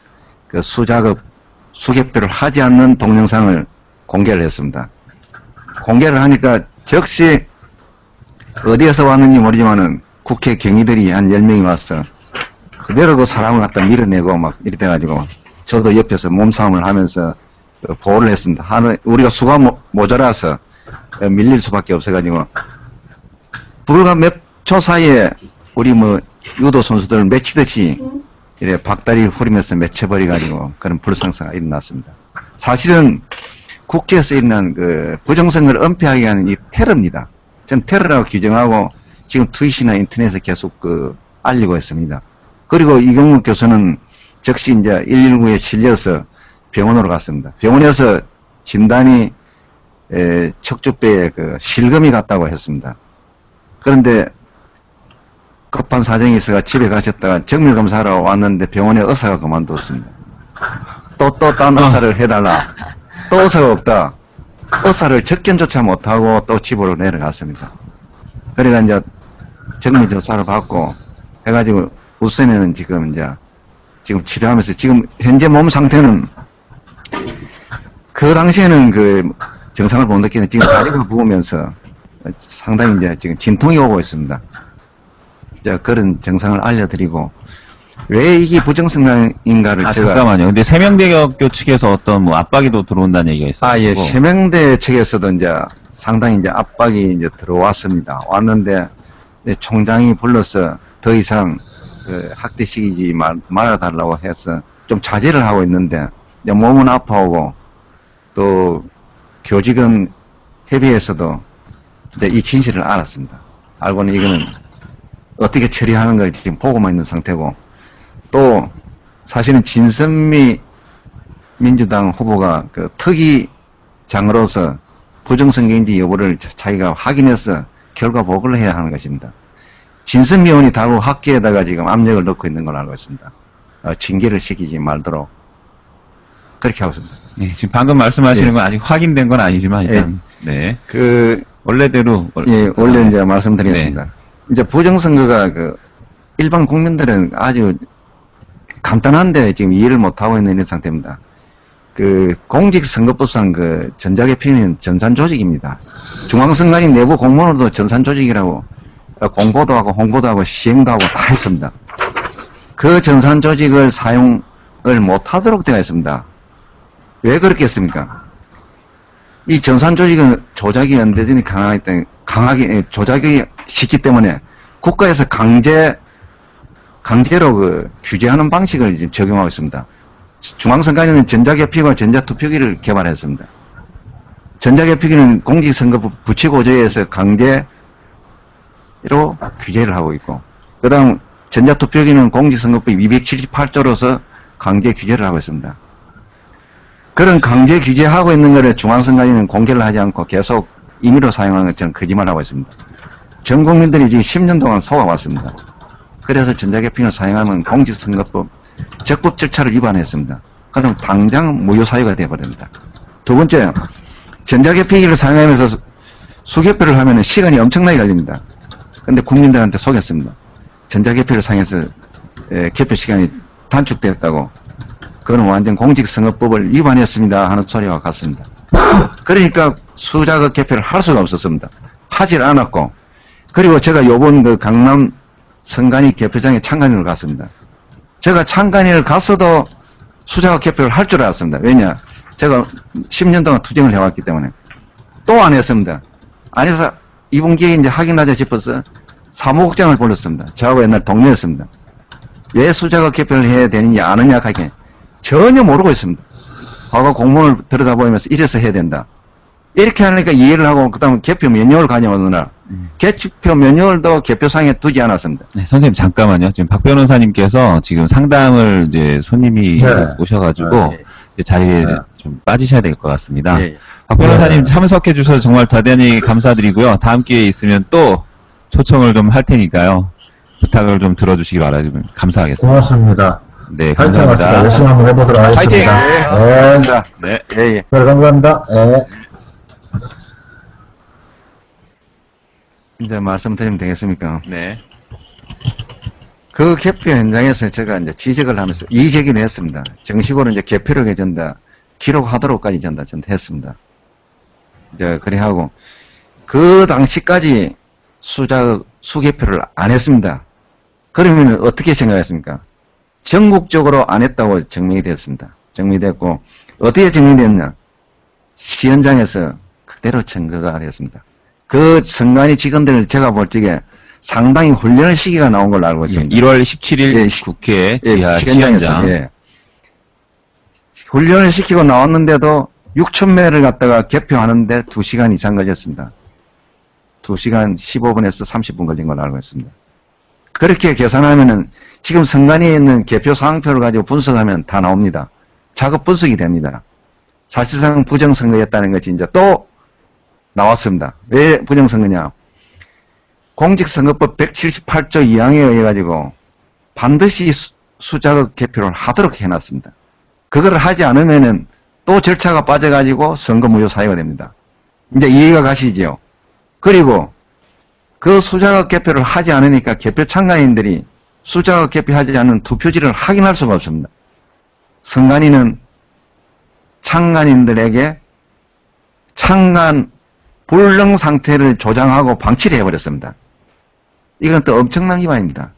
수개표를 하지 않는 동영상을 공개를 했습니다. 공개를 하니까 즉시 어디에서 왔는지 모르지만은 국회 경위들이 한 10명이 와서 그대로 그 사람을 갖다 밀어내고 막 이렇게 돼가지고 저도 옆에서 몸싸움을 하면서 보호를 했습니다. 우리가 수가 모자라서 밀릴 수밖에 없어가지고 불과 몇 초 사이에 우리 유도 선수들을 맺히듯이 이렇게 박다리 후리면서 맺혀버려가지고 그런 불상사가 일어났습니다. 사실은 국제에서 일어난 부정선거를 은폐하게 하는 이 테러입니다. 저는 테러라고 규정하고 지금 트윗이나 인터넷에 계속 알리고 있습니다. 그리고 이경욱 교수는 즉시 이제 119에 실려서 병원으로 갔습니다. 병원에서 진단이 척추뼈에 실금이 갔다고 했습니다. 그런데 급한 사정이 있어가 집에 가셨다가 정밀검사하러 왔는데 병원에 의사가 그만뒀습니다. 또 딴 의사를 해달라. 또 의사가 없다. 의사를 접견조차 못하고 또 집으로 내려갔습니다. 그래가 이제 정밀조사를 받고 해가지고 우선에는 지금 치료하면서 지금 현재 몸 상태는 그 당시에는 정상을 못 느끼는 지금 다리가 부으면서 상당히 이제 지금 진통이 오고 있습니다. 그런 정상을 알려드리고 왜 이게 부정선거인가를 잠깐만요. 근데 세명대학교 측에서 어떤 압박이 또 들어온다는 얘기가 있어요. 예. 세명대 측에서도 이제 상당히 이제 압박이 이제 들어왔습니다. 왔는데 총장이 불러서 더 이상 학대시키지 말아달라고 해서 좀 자제를 하고 있는데 이제 몸은 아파오고 또 교직원 협의회에서도 이제 이 진실을 알았습니다. 알고는 이거는 어떻게 처리하는 걸 지금 보고만 있는 상태고 또 사실은 진선미 민주당 후보가 특위장으로서 부정선거인지 여부를 자기가 확인해서 결과 보고를 해야 하는 것입니다. 진선미 의원이 다고 학교에다가 지금 압력을 넣고 있는 걸 알고 있습니다. 징계를 시키지 말도록 그렇게 하고 있습니다. 네, 지금 방금 말씀하시는 건 아직 확인된 건 아니지만 일단 네. 원래대로 원래 이제 말씀드리겠습니다. 이제 부정선거가 일반 국민들은 아주 간단한데 지금 이해를 못하고 있는 이런 상태입니다. 공직선거법상 전자개표는 전산조직입니다. 중앙선관위 내부 공무원으로도 전산조직이라고 공보도 하고 홍보도 하고 시행도 하고 다 했습니다. 그 전산조직을 사용을 못하도록 되어 있습니다. 왜 그렇게 했습니까? 이 전산조직은 조작이 연대전이 강하게 조작이 쉽기 때문에 국가에서 강제로 규제하는 방식을 지금 적용하고 있습니다. 중앙선관위는 전자개표기와 전자투표기를 개발했습니다. 전자개표기는 공직선거법 부치고조에서 강제로 규제를 하고 있고, 그 다음 전자투표기는 공직선거법 278조로서 강제 규제를 하고 있습니다. 그런 강제 규제하고 있는 것을 중앙선관위는 공개를 하지 않고 계속 임의로 사용하는 것처럼 거짓말하고 있습니다. 전 국민들이 지금 10년 동안 속아왔습니다. 그래서 전자개표기를 사용하면 공직선거법 적법 절차를 위반했습니다. 그럼 당장 무효사유가 되어버립니다. 두 번째, 전자개표기를 사용하면서 수개표를 하면 시간이 엄청나게 걸립니다. 근데 국민들한테 속였습니다. 전자개표를 사용해서 개표 시간이 단축되었다고. 그건 완전 공직선거법을 위반했습니다 하는 소리와 같습니다. 그러니까 수자극 개표를 할 수가 없었습니다. 하질 않았고, 그리고 제가 요번 강남 선관위 개표장에 참관인을 갔습니다. 제가 참관인을 갔어도 수자극 개표를 할 줄 알았습니다. 왜냐? 제가 10년 동안 투쟁을 해왔기 때문에. 또 안 했습니다. 안 해서 이번 기회에 이제 확인하자 싶어서 사무국장을 불렀습니다. 저하고 옛날 동료였습니다. 왜 수자극 개표를 해야 되는지 아느냐 하기에 전혀 모르고 있습니다. 과거 공문을 들여다보면서 이래서 해야 된다. 이렇게 하니까 이해를 하고 그다음에 개표 매뉴얼을 가져오느라 개표 매뉴얼도 개표상에 두지 않았습니다. 네, 선생님 잠깐만요. 지금 박 변호사님께서 지금 상담을 이제 손님이 오셔가지고 이제 자리에 좀 빠지셔야 될 것 같습니다. 박 변호사님 참석해 주셔서 정말 대단히 감사드리고요. 다음 기회에 있으면 또 초청을 좀 할 테니까요. 부탁을 좀 들어주시기 바랍니다. 감사하겠습니다. 고맙습니다. 네, 파이팅 감사합니다. 합시다. 열심히 한번 해보도록 하겠습니다. 파이팅! 네. 예. 네, 감사합니다. 네. 이제 말씀드리면 되겠습니까? 네. 그 개표 현장에서 제가 이제 지적을 하면서 이의제기를 했습니다. 정식으로 이제 개표를 해준다, 기록하도록까지 전다 했습니다. 이제 그래 하고 그 당시까지 수개표를 안 했습니다. 그러면 어떻게 생각했습니까? 전국적으로 안 했다고 증명이 됐습니다. 정리됐고 어떻게 정리됐냐? 시현장에서 그대로 증거가 됐습니다. 그 선관위 직원들을 제가 볼 적에 상당히 훈련을 시기가 나온 걸로 알고 있습니다. 1월 17일 국회 지하 시현장. 훈련을 시키고 나왔는데도 6,000매를 갖다가 개표하는데 2시간 이상 걸렸습니다. 2시간 15분에서 30분 걸린 걸로 알고 있습니다. 그렇게 계산하면은 지금 선관위에 있는 개표 사항표를 가지고 분석하면 다 나옵니다. 작업 분석이 됩니다. 사실상 부정선거였다는 것이 이제 또 나왔습니다. 왜 부정선거냐? 공직선거법 178조 2항에 의해 가지고 반드시 수자극 개표를 하도록 해놨습니다. 그걸 하지 않으면은 또 절차가 빠져가지고 선거 무효 사유가 됩니다. 이제 이해가 가시죠? 그리고 그 수자극 개표를 하지 않으니까 개표 참관인들이 수자극 개표하지 않은 투표지를 확인할 수가 없습니다. 선관위는 참관인들에게 참관 불능 상태를 조장하고 방치를 해버렸습니다. 이건 또 엄청난 위반입니다.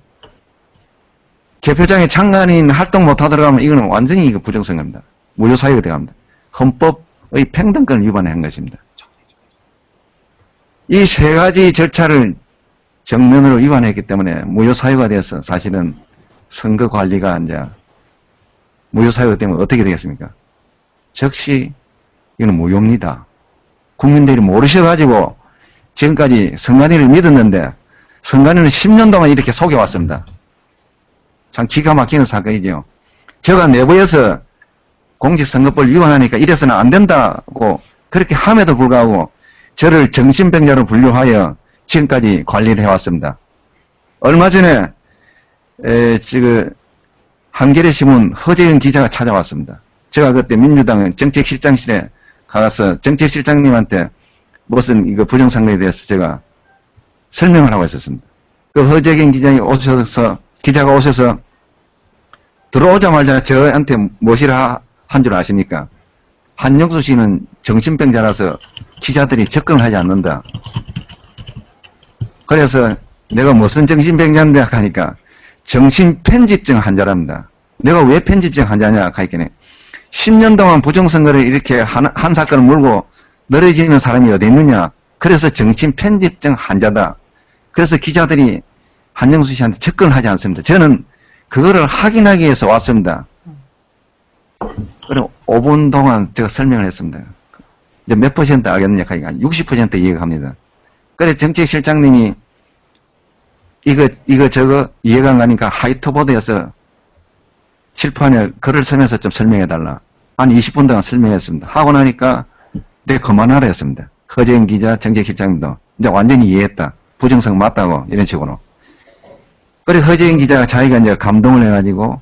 개표장에 참관인 활동 못하도록 하면 이거는 완전히 이거 부정선거입니다. 무효사유가 되어갑니다. 헌법의 평등권을 위반한 것입니다. 이 세 가지 절차를 정면으로 위반했기 때문에 무효사유가 돼서 사실은 선거관리가 이제 무효사유가 되면 어떻게 되겠습니까? 즉시 이거는 무효입니다. 국민들이 모르셔가지고 지금까지 선관위를 믿었는데 선관위는 10년 동안 이렇게 속여왔습니다. 참 기가 막히는 사건이죠. 제가 내부에서 공직선거법을 위반하니까 이래서는 안 된다고 그렇게 함에도 불구하고 저를 정신병자로 분류하여 지금까지 관리를 해왔습니다. 얼마 전에 지금 한겨레 신문 허재영 기자가 찾아왔습니다. 제가 그때 민주당 정책실장실에 가서 정책실장님한테 무슨 이거 부정상례에 대해서 제가 설명을 하고 있었습니다. 그 허재경 기자가 오셔서 들어오자마자 저한테 무엇이라 한 줄 아십니까? 한영수 씨는 정신병자라서 기자들이 접근을 하지 않는다. 그래서 내가 무슨 정신병자인데 하니까 정신편집증 환자랍니다. 내가 왜 편집증 환자냐 하니까 10년 동안 부정선거를 이렇게 한 사건을 물고 늘어지는 사람이 어디 있느냐. 그래서 정신편집증 환자다. 그래서 기자들이 한영수 씨한테 접근을 하지 않습니다. 저는 그거를 확인하기 위해서 왔습니다. 그럼 5분 동안 제가 설명을 했습니다. 이제 몇 퍼센트 알겠느냐 하니까 60% 이해가 갑니다. 그래서 정책실장님이 이거 저거 이해가 안 가니까 화이트보드에서 칠판에 글을 쓰면서 좀 설명해달라. 한 20분 동안 설명했습니다. 하고 나니까 이제 그만하라 했습니다. 허재영 기자, 정책실장님도 이제 완전히 이해했다. 부정성 맞다고 이런 식으로. 그래 허재영 기자가 자기가 이제 감동을 해가지고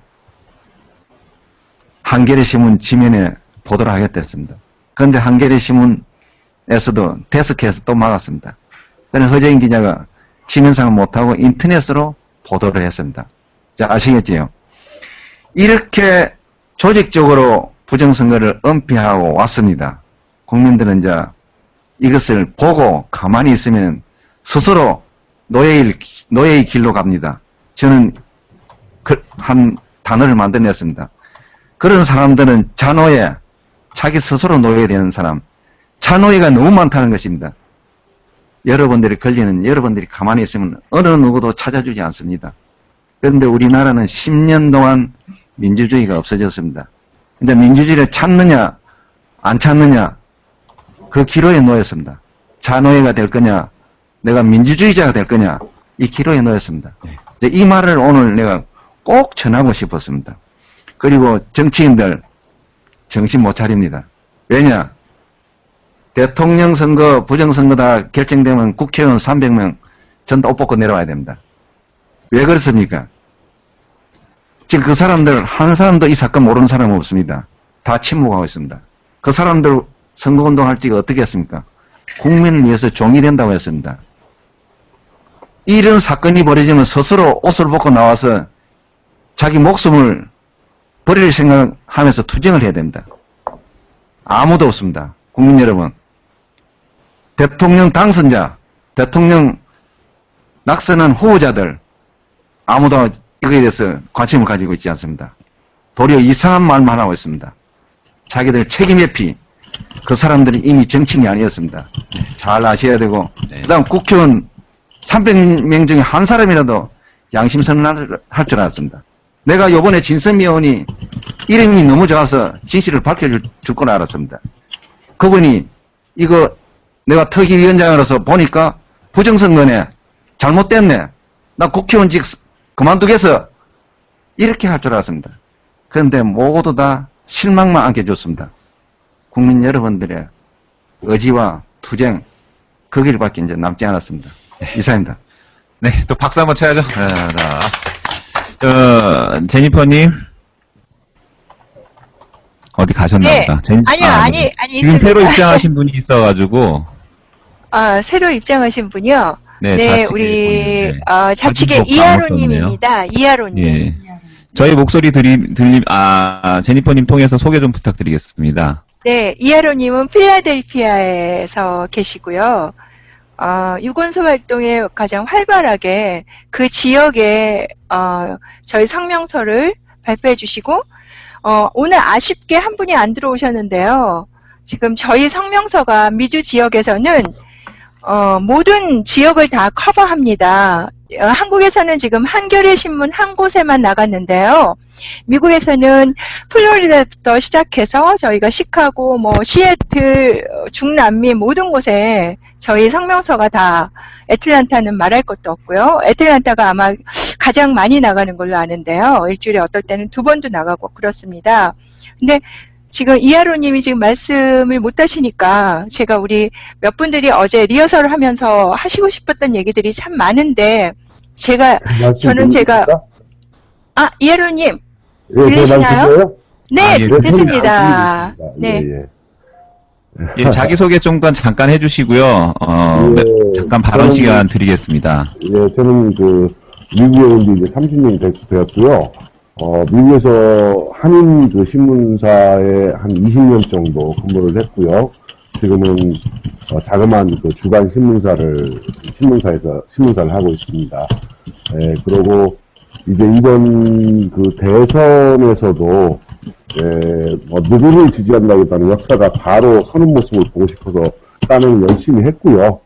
한겨레 신문 지면에 보도를 하겠다 했습니다. 그런데 한겨레 신문에서도 데스크에서 또 막았습니다. 그래 허재영 기자가 지면상을 못하고 인터넷으로 보도를 했습니다. 자, 아시겠지요? 이렇게 조직적으로 부정선거를 은폐하고 왔습니다. 국민들은 이제 이것을 보고 가만히 있으면 스스로 노예의 길로 갑니다. 저는 한 단어를 만들어냈습니다. 그런 사람들은 자노예, 자기 스스로 노예되는 사람, 자노예가 너무 많다는 것입니다. 여러분들이 가만히 있으면 어느 누구도 찾아주지 않습니다. 그런데 우리나라는 10년 동안 민주주의가 없어졌습니다. 이제 민주주의를 찾느냐, 안 찾느냐, 그 기로에 놓였습니다. 자노예가 될 거냐, 내가 민주주의자가 될 거냐, 이 기로에 놓였습니다. 이 말을 오늘 내가 꼭 전하고 싶었습니다. 그리고 정치인들 정신 못 차립니다. 왜냐? 대통령 선거, 부정선거 다 결정되면 국회의원 300명 전부 옷 벗고 내려와야 됩니다. 왜 그렇습니까? 지금 그 사람들 한 사람도 이 사건 모르는 사람은 없습니다. 다 침묵하고 있습니다. 그 사람들 선거운동 할 때가 어떻게 했습니까? 국민을 위해서 종이 된다고 했습니다. 이런 사건이 벌어지면 스스로 옷을 벗고 나와서 자기 목숨을 버릴 생각하면서 투쟁을 해야 됩니다. 아무도 없습니다. 국민 여러분. 대통령 당선자, 대통령 낙선한 후보자들 아무도 이거에 대해서 관심을 가지고 있지 않습니다. 도리어 이상한 말만 하고 있습니다. 자기들 책임 회피. 그 사람들은 이미 정치인이 아니었습니다. 잘 아셔야 되고 그다음 국회의원 300명 중에 한 사람이라도 양심선언을 할 줄 알았습니다. 내가 요번에 진선미 의원이 이름이 너무 좋아서 진실을 밝혀줄 걸 알았습니다. 그분이 이거 내가 특위위원장으로서 보니까 부정선거네, 잘못됐네, 나 국회의원직 그만두겠어, 이렇게 할 줄 알았습니다. 그런데 모두 다 실망만 안겨줬습니다. 국민 여러분들의 의지와 투쟁, 그 길밖에 이제 남지 않았습니다. 이상입니다. 네, 또 박수 한번 쳐야죠. 제니퍼님. 어디 가셨나 네. 보다. 아니, 지금 있습니다. 새로 입장하신 분이 있어가지고. 새로 입장하신 분이요? 네, 네, 좌측에 우리, 분인데. 좌측에 아직 이하로님입니다. 이하로님. 예. 저희 목소리 제니퍼님 통해서 소개 좀 부탁드리겠습니다. 네, 이하로님은 필라델피아에서 계시고요. 유권소 활동에 가장 활발하게 그 지역에, 저희 성명서를 발표해 주시고, 오늘 아쉽게 한 분이 안 들어오셨는데요. 지금 저희 성명서가 미주 지역에서는, 모든 지역을 다 커버합니다. 한국에서는 지금 한겨레 신문 한 곳에만 나갔는데요. 미국에서는 플로리다부터 시작해서 저희가 시카고, 시애틀, 중남미 모든 곳에 저희 성명서가 다 애틀랜타는 말할 것도 없고요. 애틀랜타가 아마 가장 많이 나가는 걸로 아는데요. 일주일에 어떨 때는 2번도 나가고 그렇습니다. 근데 지금 이하로님이 지금 말씀을 못 하시니까 제가 우리 몇 분들이 어제 리허설을 하면서 하시고 싶었던 얘기들이 참 많은데 저는 제가 이하로님 들리시나요? 네, 아, 예. 듣습니다. 네. 예, 자기소개 잠깐 해주시고요. 잠깐 발언 저는, 시간 드리겠습니다. 예, 저는 미국에 온 지 이제 30년 되었고요. 미국에서 한인 신문사에 한 20년 정도 근무를 했고요. 지금은 자그마한 주간 신문사를 하고 있습니다. 예, 그리고 이제 이번 대선에서도 누구를 지지한다기보다는 역사가 바로 서는 모습을 보고 싶어서 따는 열심히 했고요.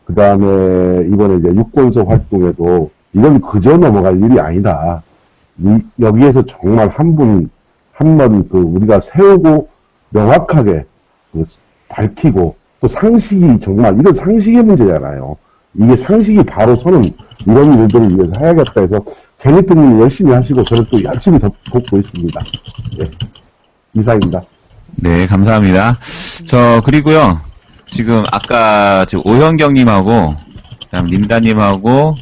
그 다음에 이번에 이제 유권서 활동에도 이건 그저 넘어갈 일이 아니다. 여기에서 정말 한번 우리가 세우고 명확하게 밝히고 또 상식이 정말 이건 상식의 문제잖아요. 이게 상식이 바로 서는 이런 일들을 위해서 해야겠다 해서 재미있는 일 열심히 하시고 저는 또 열심히 돕고 있습니다. 네. 이상입니다. 네, 감사합니다. 그리고요, 지금 아까 오현경님하고, 그다음 린다님하고,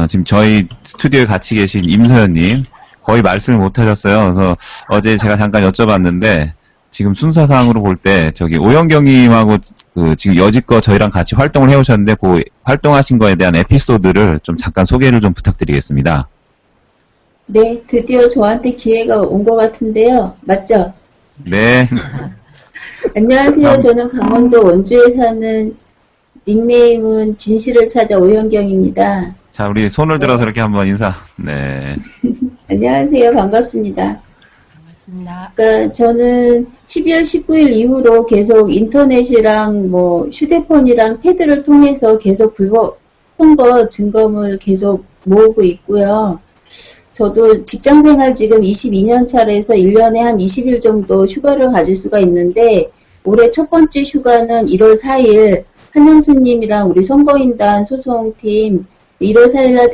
지금 저희 스튜디오에 같이 계신 임서연님, 거의 말씀을 못 하셨어요. 그래서 어제 제가 잠깐 여쭤봤는데, 지금 순서상으로 볼 때, 오현경님하고 지금 여지껏 저희랑 같이 활동을 해오셨는데, 활동하신 거에 대한 에피소드를 좀 잠깐 소개를 좀 부탁드리겠습니다. 네, 드디어 저한테 기회가 온 것 같은데요. 맞죠? 네. 안녕하세요. 저는 강원도 원주에 사는 닉네임은 진실을 찾아 오현경입니다. 자, 우리 손을 들어서 이렇게 한번 인사. 네. 안녕하세요. 반갑습니다. 반갑습니다. 그러니까 저는 12월 19일 이후로 계속 인터넷이랑 휴대폰이랑 패드를 통해서 계속 불법 선거 증거물 계속 모으고 있고요. 저도 직장생활 지금 22년 차라서 1년에 한 20일 정도 휴가를 가질 수가 있는데 올해 첫 번째 휴가는 1월 4일 한영수님이랑 우리 선거인단 소송팀 1월 4일날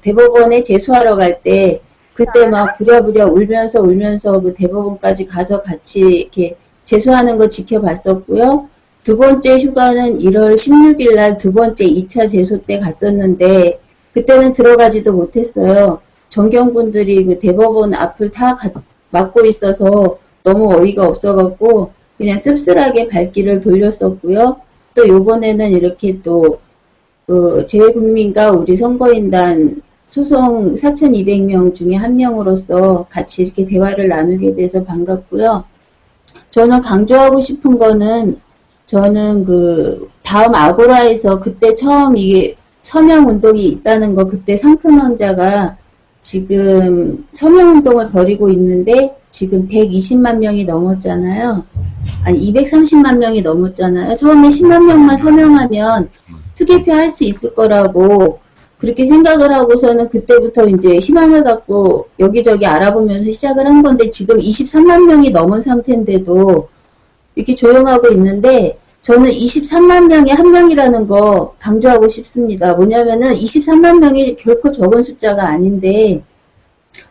대법원에 제소하러 갈 때 그때 막 부랴부랴 울면서 그 대법원까지 가서 같이 이렇게 제소하는 거 지켜봤었고요. 두 번째 휴가는 1월 16일 날 두 번째 2차 제소 때 갔었는데 그때는 들어가지도 못했어요. 전경분들이 대법원 앞을 다 막고 있어서 너무 어이가 없어갖고 그냥 씁쓸하게 발길을 돌렸었고요. 또 요번에는 이렇게 또 재외국민과 우리 선거인단 소송 4,200명 중에 한 명으로서 같이 이렇게 대화를 나누게 돼서 반갑고요. 저는 강조하고 싶은 거는 저는 다음 아고라에서 그때 처음 이게 서명운동이 있다는 거 그때 상큼왕자가 지금 서명운동을 벌이고 있는데 지금 120만 명이 넘었잖아요. 아니 230만 명이 넘었잖아요. 처음에 10만 명만 서명하면 투개표 할 수 있을 거라고 그렇게 생각을 하고서는 그때부터 이제 희망을 갖고 여기저기 알아보면서 시작을 한 건데 지금 23만 명이 넘은 상태인데도 이렇게 조용하고 있는데 저는 23만 명에 한 명이라는 거 강조하고 싶습니다. 뭐냐면은 23만 명이 결코 적은 숫자가 아닌데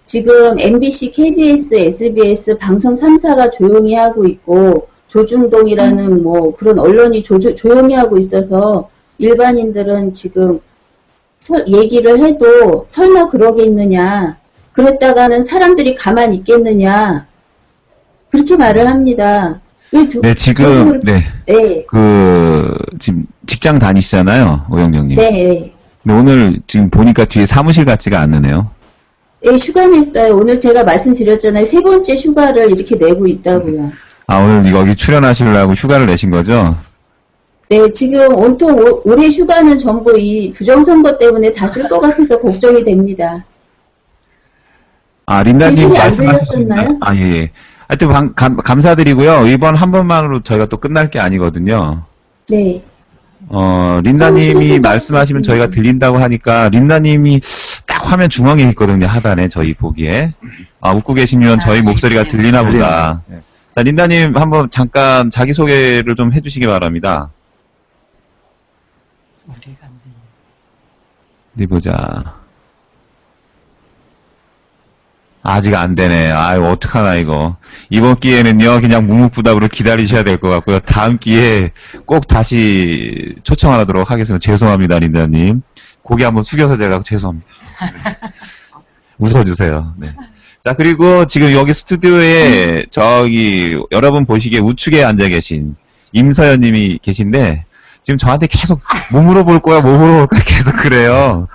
지금 MBC, KBS, SBS 방송 3사가 조용히 하고 있고 조중동이라는 그런 언론이 조용히 하고 있어서 일반인들은 지금 얘기를 해도 설마 그러겠느냐 그랬다가는 사람들이 가만히 있겠느냐 그렇게 말을 합니다. 네, 지금, 네. 지금 직장 다니시잖아요, 오영경님. 네. 근데 오늘 지금 보니까 뒤에 사무실 같지가 않으네요. 네, 휴가 냈어요. 오늘 제가 말씀드렸잖아요. 세 번째 휴가를 이렇게 내고 있다고요. 아, 오늘 여기 출연하시려고 휴가를 내신 거죠? 네, 지금 온통 올해 휴가는 전부 이 부정선거 때문에 다 쓸 것 같아서 걱정이 됩니다. 아, 린다님 안 말씀하셨습니다. 들렸었나요? 아, 예. 하여튼 감사드리고요. 이번 한 번만으로 저희가 또 끝날 게 아니거든요. 네. 린다님이 말씀하시면 저희가 들린다고 하니까 린다님이 딱 화면 중앙에 있거든요. 하단에 저희 보기에. 아, 웃고 계시면 저희 목소리가 들리나 보다. 자, 린다님 한번 잠깐 자기소개를 좀 해주시기 바랍니다. 어디 보자. 아직 안 되네. 아유, 어떡하나, 이거. 이번 기회는요, 그냥 묵묵부답으로 기다리셔야 될 것 같고요. 다음 기회에 꼭 다시 초청하도록 하겠습니다. 죄송합니다, 린다님. 고개 한번 숙여서 제가 죄송합니다. 웃어주세요. 네. 자, 그리고 지금 여기 스튜디오에 저기 여러분 보시기에 우측에 앉아 계신 임서연 님이 계신데 지금 저한테 계속 뭐 물어볼 거야, 뭐 물어볼 거야 계속 그래요.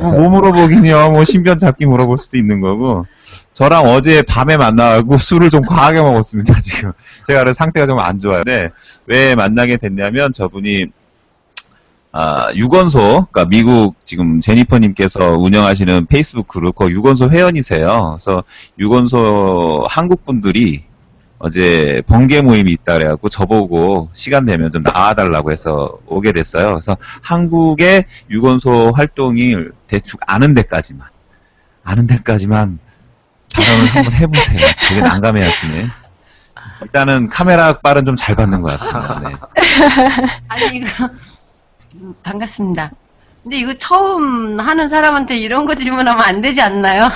뭐 물어보긴요. 뭐 신변 잡기 물어볼 수도 있는 거고. 저랑 어제 밤에 만나고 술을 좀 과하게 먹었습니다, 지금. 제가 상태가 좀 안 좋아요. 근데 왜 만나게 됐냐면 저분이 유건소, 그러니까 미국 지금 제니퍼님께서 운영하시는 페이스북 그룹, 그 유건소 회원이세요. 그래서 유건소 한국 분들이 어제 번개 모임이 있다 그래갖고 저보고 시간 되면 좀 나와달라고 해서 오게 됐어요. 그래서 한국의 유건소 활동을 대충 아는 데까지만 발언을 한번 해보세요. 되게 난감해 하시네. 일단은 카메라 빨은 좀 잘 받는 것 같습니다. 네. 아니, 이거, 반갑습니다. 근데 이거 처음 하는 사람한테 이런 거 질문하면 안 되지 않나요?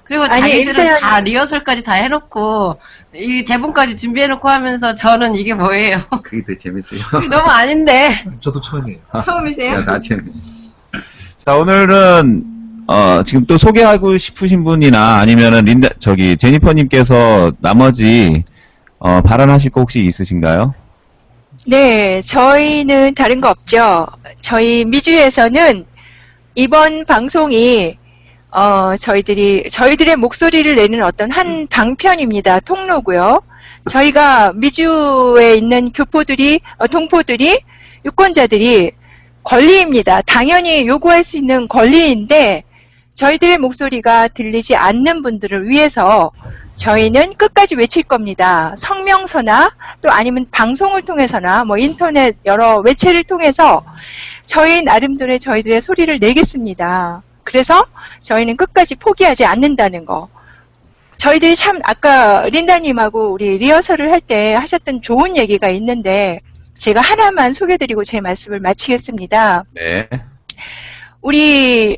그리고 아니, 자기들은 다 리허설까지 다 해놓고, 이 대본까지 준비해놓고 하면서 저는 이게 뭐예요? 그게 더 재밌어요. 너무 아닌데. 저도 처음이에요. 처음이세요? 야, 나 재밌. 자, 오늘은 지금 또 소개하고 싶으신 분이나 아니면은 저기 제니퍼님께서 나머지 발언하실 거 혹시 있으신가요? 네, 저희는 다른 거 없죠. 저희 미주에서는 이번 방송이 저희들의 목소리를 내는 어떤 한 방편입니다. 통로고요. 저희가 미주에 있는 동포들이, 유권자들이 권리입니다. 당연히 요구할 수 있는 권리인데 저희들의 목소리가 들리지 않는 분들을 위해서 저희는 끝까지 외칠 겁니다. 성명서나 또 아니면 방송을 통해서나 뭐 인터넷 여러 매체를 통해서 저희 나름대로의 저희들의 소리를 내겠습니다. 그래서 저희는 끝까지 포기하지 않는다는 거. 저희들이 참 아까 린다님하고 우리 리허설을 할 때 하셨던 좋은 얘기가 있는데 제가 하나만 소개드리고 제 말씀을 마치겠습니다. 네. 우리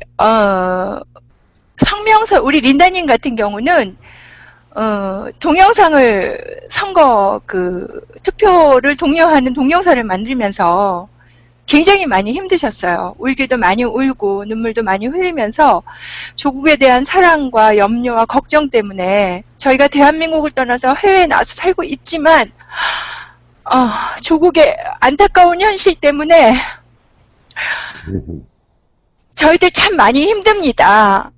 성명서 우리 린다님 같은 경우는 동영상을 선거 투표를 독려하는 동영상을 만들면서 굉장히 많이 힘드셨어요. 울기도 많이 울고 눈물도 많이 흘리면서 조국에 대한 사랑과 염려와 걱정 때문에 저희가 대한민국을 떠나서 해외에 나와서 살고 있지만 조국의 안타까운 현실 때문에 저희들 참 많이 힘듭니다.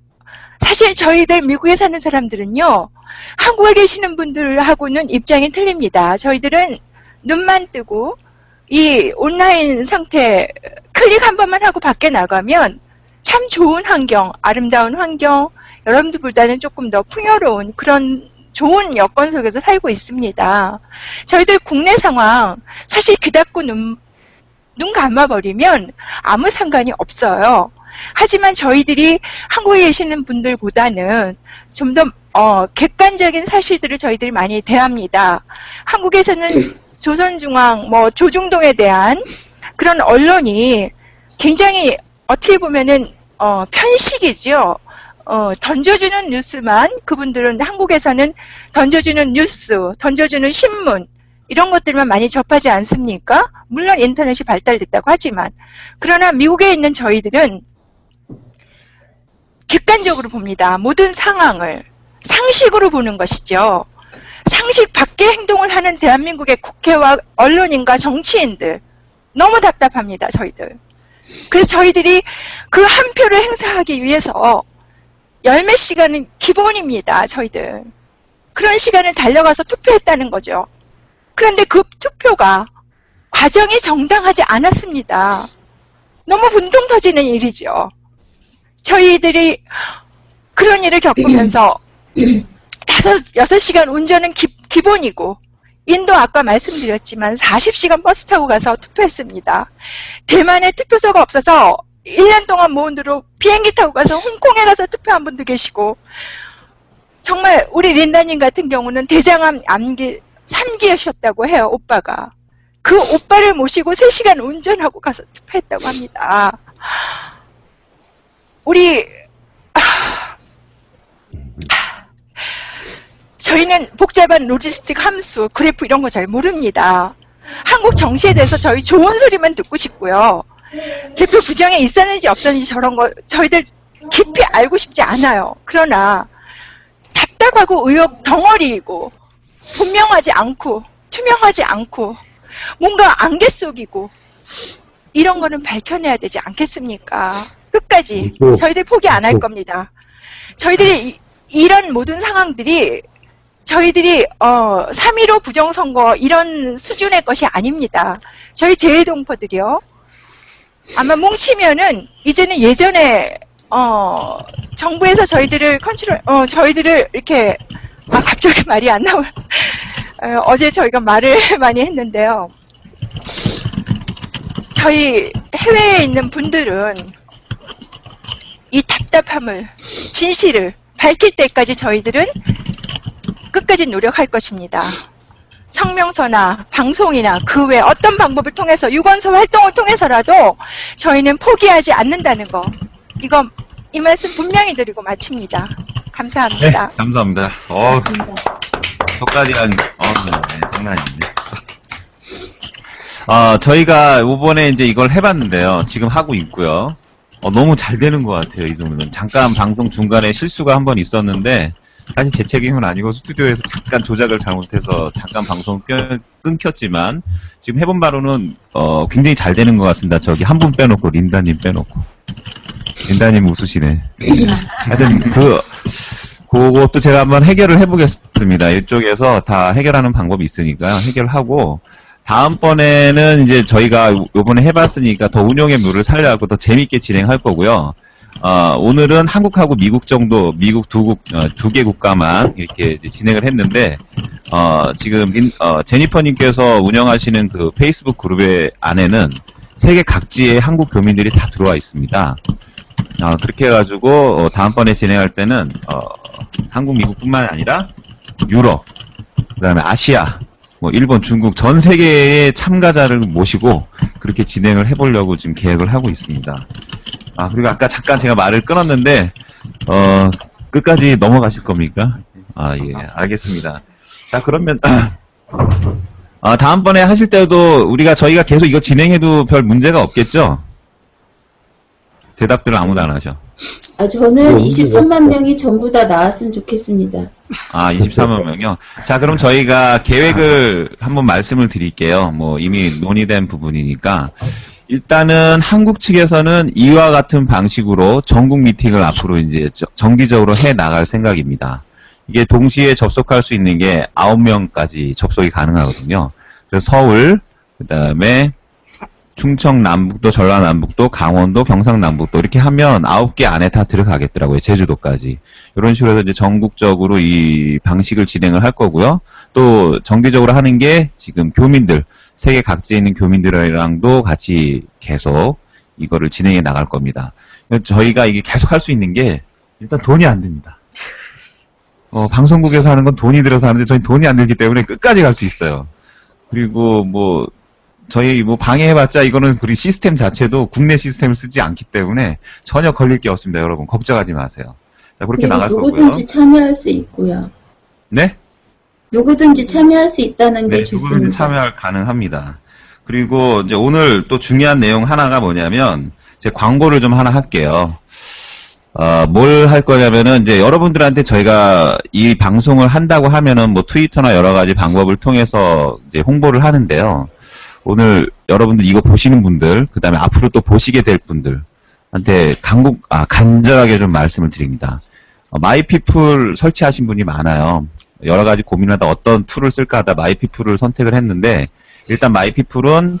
사실 저희들 미국에 사는 사람들은요, 한국에 계시는 분들하고는 입장이 틀립니다. 저희들은 눈만 뜨고 이 온라인 상태 클릭 한 번만 하고 밖에 나가면 참 좋은 환경, 아름다운 환경, 여러분들보다는 조금 더 풍요로운 그런 좋은 여건 속에서 살고 있습니다. 저희들 국내 상황 사실 귀 닫고 눈 감아버리면 아무 상관이 없어요. 하지만 저희들이 한국에 계시는 분들보다는 좀 더 객관적인 사실들을 저희들이 많이 대합니다. 한국에서는 조선중앙, 조중동에 대한 그런 언론이 굉장히 어떻게 보면은 편식이죠. 던져주는 뉴스만 그분들은 한국에서는 던져주는 뉴스, 던져주는 신문 이런 것들만 많이 접하지 않습니까? 물론 인터넷이 발달됐다고 하지만 그러나 미국에 있는 저희들은 객관적으로 봅니다. 모든 상황을 상식으로 보는 것이죠. 상식 밖의 행동을 하는 대한민국의 국회와 언론인과 정치인들 너무 답답합니다. 저희들. 그래서 저희들이 그 한 표를 행사하기 위해서 열몇 시간은 기본입니다. 저희들. 그런 시간을 달려가서 투표했다는 거죠. 그런데 그 투표가 과정이 정당하지 않았습니다. 너무 분통 터지는 일이죠. 저희들이 그런 일을 겪으면서 6시간 운전은 기본이고 인도 아까 말씀드렸지만 40시간 버스 타고 가서 투표했습니다. 대만에 투표소가 없어서 1년 동안 모은 돈으로 비행기 타고 가서 홍콩에 가서 투표한 분도 계시고 정말 우리 린다님 같은 경우는 대장암 3기였다고 해요. 오빠가. 그 오빠를 모시고 3시간 운전하고 가서 투표했다고 합니다. 우리 저희는 복잡한 로지스틱 함수, 그래프 이런 거 잘 모릅니다. 한국 정시에 대해서 저희 좋은 소리만 듣고 싶고요. 개표 부정에 있었는지 없었는지 저런 거 저희들 깊이 알고 싶지 않아요. 그러나 답답하고 의혹 덩어리이고 분명하지 않고 투명하지 않고 뭔가 안개 속이고 이런 거는 밝혀내야 되지 않겠습니까? 끝까지 저희들 포기 안 할 겁니다. 저희들이 이런 모든 상황들이 저희들이 3.15 부정선거 이런 수준의 것이 아닙니다. 저희 재외동포들이요. 아마 뭉치면은 이제는 예전에 정부에서 저희들을 저희들을 이렇게 갑자기 말이 안 나올 어제 저희가 말을 많이 했는데요. 저희 해외에 있는 분들은 이 답답함을 진실을 밝힐 때까지 저희들은 끝까지 노력할 것입니다. 성명서나 방송이나 그 외 어떤 방법을 통해서 유권서 활동을 통해서라도 저희는 포기하지 않는다는 거. 이 말씀 분명히 드리고 마칩니다. 감사합니다. 네, 감사합니다. 저까지 한, 네, 장난 아닌데. 저희가 요번에 이제 이걸 해봤는데요. 지금 하고 있고요. 너무 잘 되는 것 같아요, 이 정도는. 잠깐 방송 중간에 실수가 한 번 있었는데, 사실 제 책임은 아니고 스튜디오에서 잠깐 조작을 잘못해서 잠깐 방송 끊겼지만, 지금 해본 바로는, 굉장히 잘 되는 것 같습니다. 저기 한 분 빼놓고, 린다님 빼놓고. 린다님 웃으시네. 하여튼, 그것도 제가 한번 해결을 해보겠습니다. 이쪽에서 다 해결하는 방법이 있으니까 해결하고, 다음번에는 이제 저희가 요번에 해봤으니까 더 운용의 묘를 살려갖고 더 재밌게 진행할 거고요. 오늘은 한국하고 미국 정도, 미국 두 개 국가만 이렇게 이제 진행을 했는데, 지금, 제니퍼님께서 운영하시는 그 페이스북 그룹의 안에는 세계 각지의 한국 교민들이 다 들어와 있습니다. 그렇게 해가지고, 다음번에 진행할 때는, 한국, 미국뿐만 아니라, 유럽, 그 다음에 아시아, 일본, 중국, 전 세계의 참가자를 모시고, 그렇게 진행을 해보려고 지금 계획을 하고 있습니다. 그리고 아까 잠깐 제가 말을 끊었는데, 끝까지 넘어가실 겁니까? 예, 알겠습니다. 자, 그러면, 다음번에 하실 때도 저희가 계속 이거 진행해도 별 문제가 없겠죠? 대답들을 아무도 안 하셔. 저는 23만 명이 전부 다 나왔으면 좋겠습니다. 23만 명이요? 자, 그럼 저희가 계획을 한번 말씀을 드릴게요. 이미 논의된 부분이니까. 일단은 한국 측에서는 이와 같은 방식으로 전국 미팅을 앞으로 이제 정기적으로 해 나갈 생각입니다. 이게 동시에 접속할 수 있는 게 9명까지 접속이 가능하거든요. 그래서 서울, 그 다음에 충청 남북도, 전라 남북도, 강원도, 경상 남북도 이렇게 하면 9개 안에 다 들어가겠더라고요. 제주도까지. 이런 식으로 해서 이제 전국적으로 이 방식을 진행을 할 거고요. 또 정기적으로 하는 게 지금 교민들, 세계 각지에 있는 교민들이랑도 같이 계속 이거를 진행해 나갈 겁니다. 저희가 이게 계속 할 수 있는 게 일단 돈이 안 듭니다. 방송국에서 하는 건 돈이 들어서 하는데 저희 돈이 안 들기 때문에 끝까지 갈 수 있어요. 그리고 저희 방해해봤자 이거는 우리 시스템 자체도 국내 시스템을 쓰지 않기 때문에 전혀 걸릴 게 없습니다, 여러분. 걱정하지 마세요. 자, 그렇게 나갈 거고요. 누구든지 참여할 수 있고요. 네? 누구든지 참여할 수 있다는 게 네, 좋습니다. 누구든지 참여할 가능합니다. 그리고 이제 오늘 또 중요한 내용 하나가 뭐냐면 제 광고를 좀 하나 할게요. 뭘 할 거냐면은 이제 여러분들한테 저희가 이 방송을 한다고 하면은 트위터나 여러 가지 방법을 통해서 이제 홍보를 하는데요. 오늘 여러분들 이거 보시는 분들, 그 다음에 앞으로 또 보시게 될 분들한테 간절하게 좀 말씀을 드립니다. 마이피플 설치하신 분이 많아요. 여러 가지 고민하다 어떤 툴을 쓸까 하다 마이피플을 선택을 했는데, 일단 마이피플은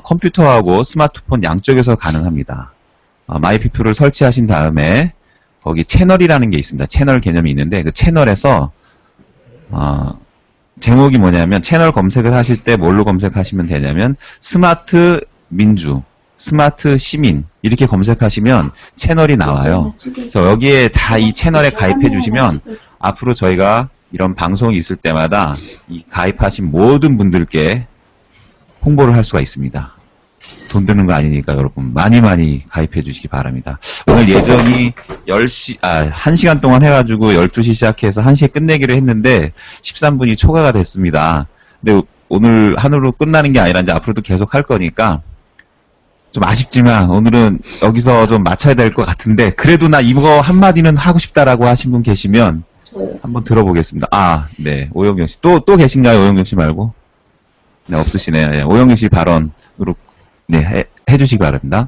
컴퓨터하고 스마트폰 양쪽에서 가능합니다. 마이피플을 설치하신 다음에 거기 채널이라는 게 있습니다. 채널 개념이 있는데 그 채널에서 제목이 뭐냐면 채널 검색을 하실 때 뭘로 검색하시면 되냐면 스마트 민주, 스마트 시민 이렇게 검색하시면 채널이 나와요. 그래서 여기에 다 이 채널에 가입해 주시면 앞으로 저희가 이런 방송이 있을 때마다 이 가입하신 모든 분들께 홍보를 할 수가 있습니다. 돈 드는 거 아니니까 여러분 많이 가입해 주시기 바랍니다. 오늘 예정이 1시간 동안 해가지고 12시 시작해서 1시에 끝내기로 했는데 13분이 초과가 됐습니다. 근데 오늘 하루로 끝나는 게 아니라 이제 앞으로도 계속 할 거니까 좀 아쉽지만 오늘은 여기서 좀 마쳐야 될 것 같은데 그래도 나 이거 한마디는 하고 싶다라고 하신 분 계시면 저요. 한번 들어보겠습니다. 네. 오영경 씨. 또 계신가요? 오영경 씨 말고? 네, 없으시네요. 네, 오영경 씨 발언으로 네, 해주시기 바랍니다.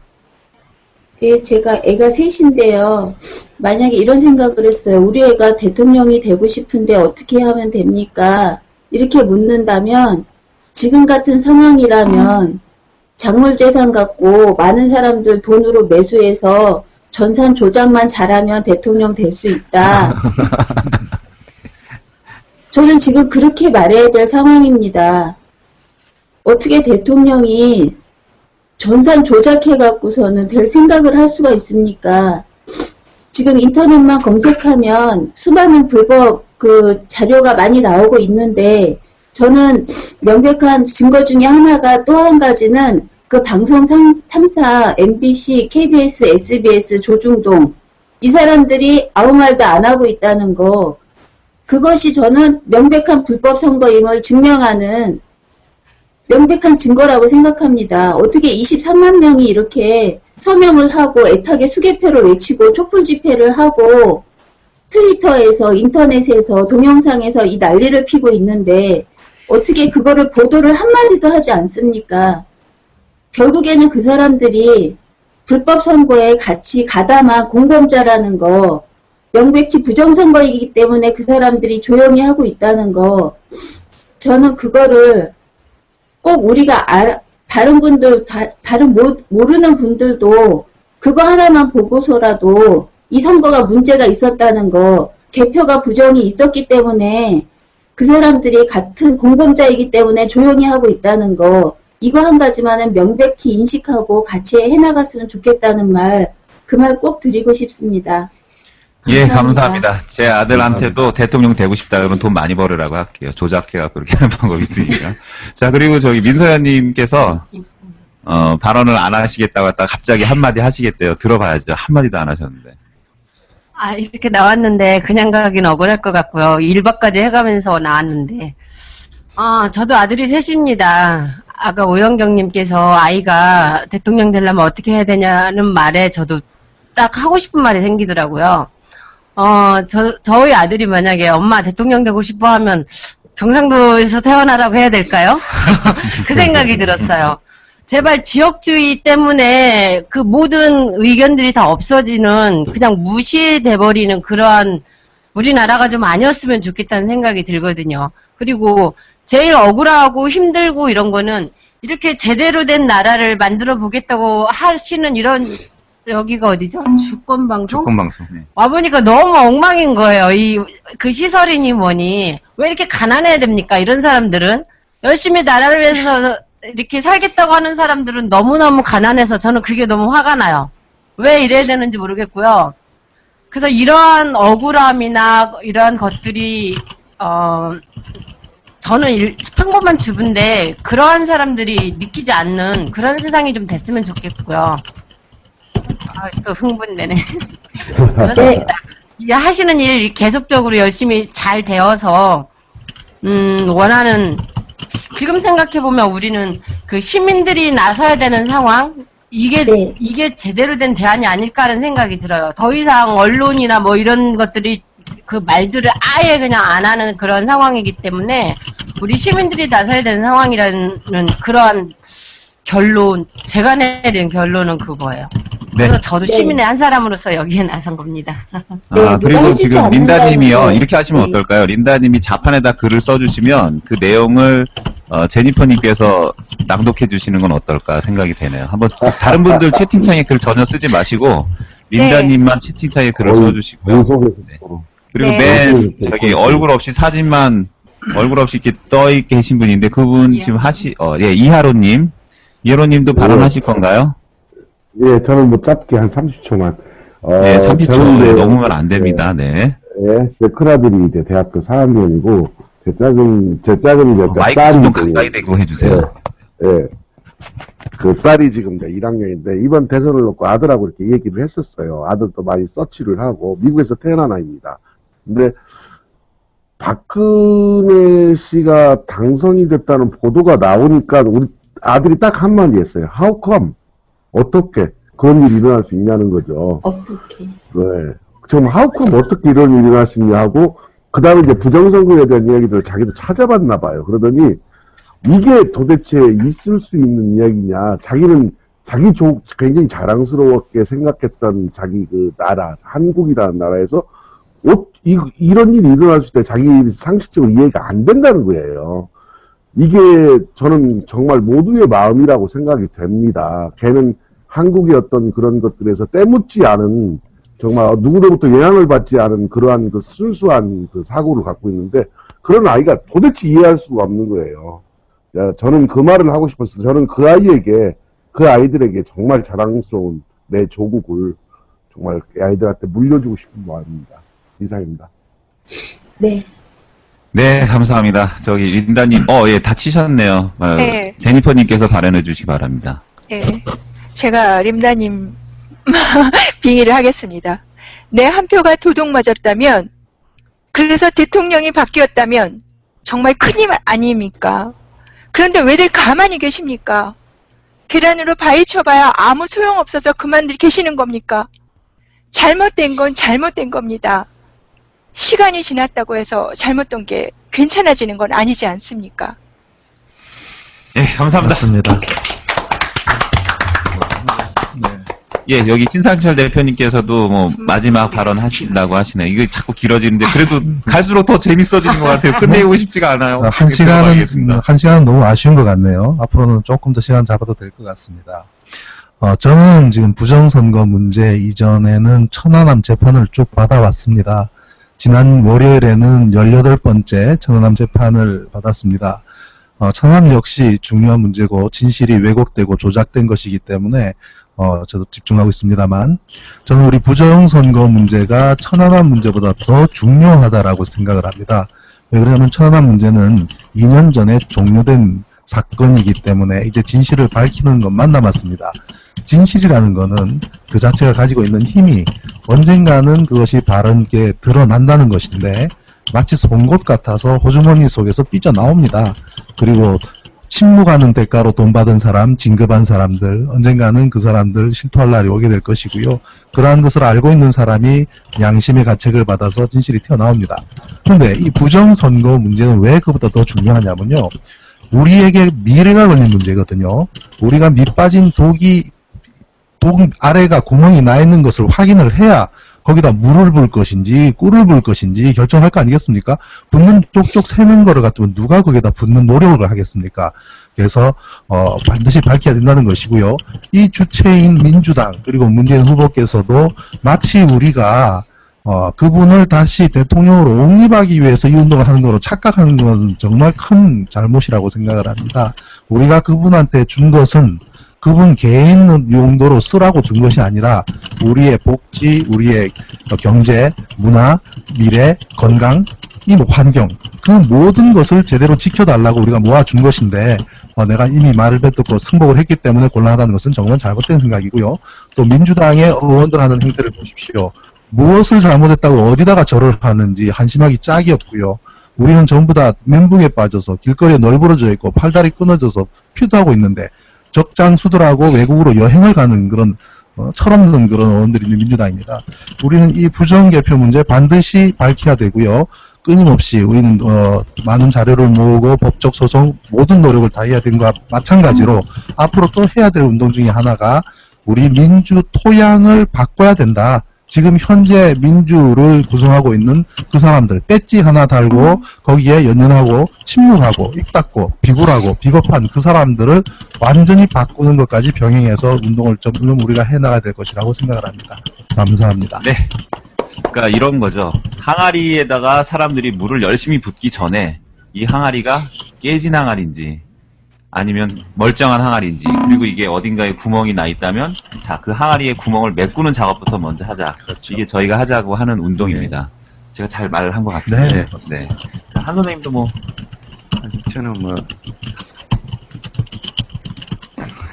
예, 제가 애가 셋인데요. 만약에 이런 생각을 했어요. 우리 애가 대통령이 되고 싶은데 어떻게 하면 됩니까? 이렇게 묻는다면 지금 같은 상황이라면 작물재산 갖고 많은 사람들 돈으로 매수해서 전산 조작만 잘하면 대통령 될 수 있다. 저는 지금 그렇게 말해야 될 상황입니다. 어떻게 대통령이 전산 조작해갖고서는 될 생각을 할 수가 있습니까? 지금 인터넷만 검색하면 수많은 불법 자료가 많이 나오고 있는데 저는 명백한 증거 중에 하나가 또 한 가지는 그 방송 3사, MBC, KBS, SBS, 조중동 이 사람들이 아무 말도 안 하고 있다는 거 그것이 저는 명백한 불법 선거임을 증명하는 명백한 증거라고 생각합니다. 어떻게 23만 명이 이렇게 서명을 하고 애타게 수개표를 외치고 촛불 집회를 하고 트위터에서 인터넷에서 동영상에서 이 난리를 피고 있는데 어떻게 그거를 보도를 한마디도 하지 않습니까? 결국에는 그 사람들이 불법 선거에 같이 가담한 공범자라는 거 명백히 부정선거이기 때문에 그 사람들이 조용히 하고 있다는 거 저는 그거를 꼭 우리가 다른 분들, 다른 모르는 분들도 그거 하나만 보고서라도 이 선거가 문제가 있었다는 거, 개표가 부정이 있었기 때문에 그 사람들이 같은 공범자이기 때문에 조용히 하고 있다는 거, 이거 한 가지만은 명백히 인식하고 같이 해나갔으면 좋겠다는 말, 그 말 꼭 드리고 싶습니다. 예, 감사합니다. 제 아들한테도 대통령 되고 싶다 그러면 돈 많이 벌으라고 할게요. 조작해갖고 그렇게 하는 방법이 있으니까. 자, 그리고 저기 민서연님께서, 발언을 안 하시겠다고 했다가 갑자기 한마디 하시겠대요. 들어봐야죠. 한마디도 안 하셨는데. 이렇게 나왔는데 그냥 가긴 억울할 것 같고요. 1박까지 해가면서 나왔는데. 저도 아들이 셋입니다. 아까 오영경님께서 아이가 대통령 되려면 어떻게 해야 되냐는 말에 저도 딱 하고 싶은 말이 생기더라고요. 저희 아들이 만약에 엄마 대통령 되고 싶어 하면 경상도에서 태어나라고 해야 될까요? 그 생각이 들었어요. 제발 지역주의 때문에 그 모든 의견들이 다 없어지는 그냥 무시돼버리는 그러한 우리나라가 좀 아니었으면 좋겠다는 생각이 들거든요. 그리고 제일 억울하고 힘들고 이런 거는 이렇게 제대로 된 나라를 만들어 보겠다고 하시는 이런 여기가 어디죠? 주권방송? 주권방송. 네. 와보니까 너무 엉망인 거예요. 그 시설이니 뭐니. 왜 이렇게 가난해야 됩니까? 이런 사람들은. 열심히 나라를 위해서 이렇게 살겠다고 하는 사람들은 너무너무 가난해서 저는 그게 너무 화가 나요. 왜 이래야 되는지 모르겠고요. 그래서 이러한 억울함이나 이러한 것들이, 저는 평범한 주부인데 그러한 사람들이 느끼지 않는 그런 세상이 좀 됐으면 좋겠고요. 또 흥분되네. 그렇습니다. 이 하시는 일 계속적으로 열심히 잘 되어서 원하는 지금 생각해보면 우리는 그 시민들이 나서야 되는 상황 이게 제대로 된 대안이 아닐까 하는 생각이 들어요. 더 이상 언론이나 뭐 이런 것들이 그 말들을 아예 그냥 안 하는 그런 상황이기 때문에 우리 시민들이 나서야 되는 상황이라는 그러한 결론, 제가 내린 결론은 그거예요. 네. 그래서 저도 시민의 한 사람으로서 여기에 나선 겁니다. 그리고 지금 린다님이요. 이렇게 하시면 네. 어떨까요? 린다님이 자판에다 글을 써주시면 그 내용을 제니퍼님께서 낭독해 주시는 건 어떨까 생각이 되네요. 한번 다른 분들 채팅창에 글 전혀 쓰지 마시고 린다님만 채팅창에 글을 써주시고요. 네. 그리고 네. 맨 저기 얼굴 없이 사진만 얼굴 없이 이렇게 떠 계신 분인데 그분 지금 이하로님. 이하로님도 발언하실 건가요? 예, 저는 뭐 짧게 한 30초만. 네, 30초 저는 넘으면 안 됩니다. 네. 예, 제 큰아들이 이제 대학교 4학년이고, 제 작은 마이크 좀 가까이 대고 해주세요. 예, 그 딸이 지금 이제 1학년인데 이번 대선을 놓고 아들하고 이렇게 얘기를 했었어요. 아들도 많이 서치를 하고 미국에서 태어난 아이입니다. 근데 박근혜 씨가 당선이 됐다는 보도가 나오니까 우리 아들이 딱 한마디 했어요. How come? 어떻게 그런 일이 일어날 수 있냐는 거죠. 어떻게? 네. 지금 How come 어떻게 이런 일이 일어날 수 있냐 하고 그 다음에 이제 부정선거에 대한 이야기들을 자기도 찾아봤나 봐요. 그러더니 이게 도대체 있을 수 있는 이야기냐. 자기는 굉장히 자랑스럽게 생각했던 자기 그 나라, 한국이라는 나라에서 이런 일이 일어날 때 자기 상식적으로 이해가 안 된다는 거예요. 이게 저는 정말 모두의 마음이라고 생각이 됩니다. 걔는 한국의 어떤 그런 것들에서 때묻지 않은 정말 누구로부터 영향을 받지 않은 그러한 그 순수한 그 사고를 갖고 있는데 그런 아이가 도대체 이해할 수가 없는 거예요. 저는 그 말을 하고 싶었어요. 저는 그 아이들에게 정말 자랑스러운 내 조국을 정말 아이들한테 물려주고 싶은 마음입니다. 이상입니다. 네. 네, 감사합니다. 저기 린다님, 예, 다치셨네요. 네. 제니퍼님께서 발언해 주시기 바랍니다. 네. 제가 림다님 빙의를 하겠습니다. 내 한 표가 도둑 맞았다면, 그래서 대통령이 바뀌었다면 정말 큰일 아닙니까? 그런데 왜들 가만히 계십니까? 계란으로 바위 쳐봐야 아무 소용없어서 그만들 계시는 겁니까? 잘못된 건 잘못된 겁니다. 시간이 지났다고 해서 잘못된 게 괜찮아지는 건 아니지 않습니까? 예, 감사합니다. 맞습니다. 예, 여기 신상철 대표님께서도 뭐 마지막 발언 하신다고 하시네요. 이거 자꾸 길어지는데 그래도 갈수록 더 재밌어지는 것 같아요. 끝내고 싶지가 않아요. 한 시간은 너무 아쉬운 것 같네요. 앞으로는 조금 더 시간 잡아도 될 것 같습니다. 저는 지금 부정선거 문제 이전에는 천안함 재판을 쭉 받아왔습니다. 지난 월요일에는 18번째 천안함 재판을 받았습니다. 천안함 역시 중요한 문제고 진실이 왜곡되고 조작된 것이기 때문에 저도 집중하고 있습니다만 저는 우리 부정선거 문제가 천안함 문제보다 더 중요하다라고 생각을 합니다. 왜 그러냐면 천안함 문제는 2년 전에 종료된 사건이기 때문에 이제 진실을 밝히는 것만 남았습니다. 진실이라는 거는 그 자체가 가지고 있는 힘이 언젠가는 그것이 바르게 드러난다는 것인데 마치 송곳 같아서 호주머니 속에서 삐져나옵니다. 그리고 침묵하는 대가로 돈 받은 사람, 진급한 사람들, 언젠가는 그 사람들 실토할 날이 오게 될 것이고요. 그러한 것을 알고 있는 사람이 양심의 가책을 받아서 진실이 튀어나옵니다. 그런데 이 부정선거 문제는 왜 그보다 더 중요하냐면요. 우리에게 미래가 걸린 문제거든요. 우리가 밑 빠진 독 아래가 구멍이 나 있는 것을 확인을 해야 거기다 물을 붓을 것인지 꿀을 붓을 것인지 결정할 거 아니겠습니까? 붓는 쪽쪽 새는 거를 갖다면 누가 거기다 붓는 노력을 하겠습니까? 그래서 반드시 밝혀야 된다는 것이고요. 이 주체인 민주당 그리고 문재인 후보께서도 마치 우리가 그분을 다시 대통령으로 옹립하기 위해서 이 운동을 하는 거로 착각하는 건 정말 큰 잘못이라고 생각을 합니다. 우리가 그분한테 준 것은 그분 개인 용도로 쓰라고 준 것이 아니라 우리의 복지, 우리의 경제, 문화, 미래, 건강, 이 환경 그 모든 것을 제대로 지켜달라고 우리가 모아준 것인데 내가 이미 말을 뱉었고 승복을 했기 때문에 곤란하다는 것은 정말 잘못된 생각이고요. 또 민주당의 의원들 하는 행태를 보십시오. 무엇을 잘못했다고 어디다가 절을 하는지 한심하기 짝이 없고요. 우리는 전부 다 멘붕에 빠져서 길거리에 널브러져 있고 팔다리 끊어져서 피도하고 있는데 적장수들하고 외국으로 여행을 가는 그런 철없는 그런 의원들이 있는 민주당입니다. 우리는 이 부정개표 문제 반드시 밝혀야 되고요. 끊임없이 우리는 많은 자료를 모으고 법적 소송 모든 노력을 다해야 되는 것과 마찬가지로 앞으로 또 해야 될 운동 중에 하나가 우리 민주 토양을 바꿔야 된다. 지금 현재 민주를 구성하고 있는 그 사람들 배지 하나 달고 거기에 연연하고 침묵하고 입 닫고 비굴하고 비겁한 그 사람들을 완전히 바꾸는 것까지 병행해서 운동을 좀 우리가 해나가야 될 것이라고 생각을 합니다. 감사합니다. 네. 그러니까 이런 거죠. 항아리에다가 사람들이 물을 열심히 붓기 전에 이 항아리가 깨진 항아리인지 아니면 멀쩡한 항아리인지 그리고 이게 어딘가에 구멍이 나 있다면 자, 그 항아리에 구멍을 메꾸는 작업부터 먼저 하자. 그렇죠. 이게 저희가 하자고 하는 운동입니다. 제가 잘 말을 한 것 같은데. 네. 한 선생님도 뭐 저는 뭐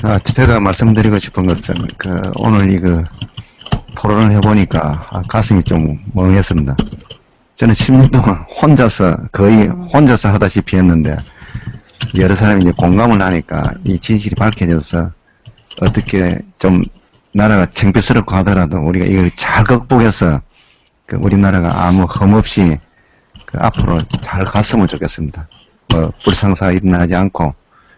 자, 제가 말씀드리고 싶은 것은, 오늘 토론을 해보니까, 가슴이 좀 멍했습니다. 저는 10년 동안 거의 혼자서 하다시피 했는데, 여러 사람이 이제 공감을 하니까, 이 진실이 밝혀져서, 어떻게 좀, 나라가 창피스럽고 하더라도, 우리가 이걸 잘 극복해서, 우리나라가 아무 흠 없이, 앞으로 잘 갔으면 좋겠습니다. 불상사가 일어나지 않고,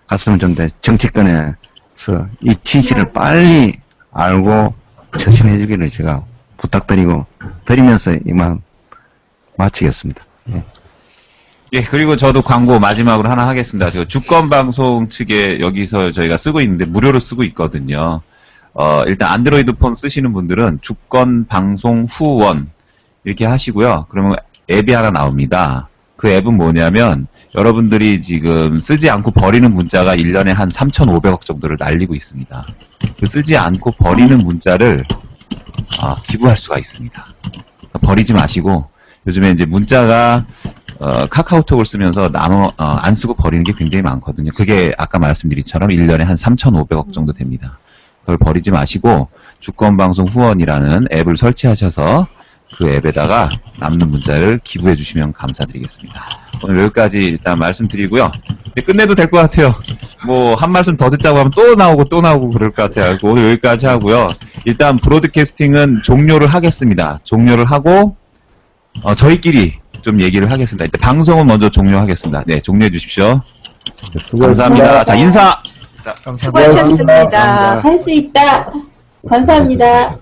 갔으면 좀 더 정치권에서 이 진실을 빨리 알고 처신해 주기를 제가 드리면서 이만 마치겠습니다. 예. 예, 그리고 저도 광고 마지막으로 하나 하겠습니다. 주권방송 측에 여기서 저희가 쓰고 있는데 무료로 쓰고 있거든요. 일단 안드로이드 폰 쓰시는 분들은 주권방송 후원 이렇게 하시고요. 그러면 앱이 하나 나옵니다. 그 앱은 뭐냐면 여러분들이 지금 쓰지 않고 버리는 문자가 1년에 한 3,500억 정도를 날리고 있습니다. 그 쓰지 않고 버리는 문자를 기부할 수가 있습니다. 버리지 마시고 요즘에 이제 문자가 카카오톡을 쓰면서 안 쓰고 버리는 게 굉장히 많거든요. 그게 아까 말씀드린처럼 1년에 한 3,500억 정도 됩니다. 그걸 버리지 마시고 주권방송 후원이라는 앱을 설치하셔서 그 앱에다가 남는 문자를 기부해 주시면 감사드리겠습니다. 오늘 여기까지 일단 말씀드리고요. 이제 끝내도 될 것 같아요. 뭐 한 말씀 더 듣자고 하면 또 나오고 그럴 것 같아요. 오늘 여기까지 하고요. 일단 브로드캐스팅은 종료를 하겠습니다. 종료를 하고 저희끼리 좀 얘기를 하겠습니다. 일단 방송은 먼저 종료하겠습니다. 네, 종료해 주십시오. 감사합니다. 자, 인사! 수고하셨습니다. 할 수 있다. 감사합니다.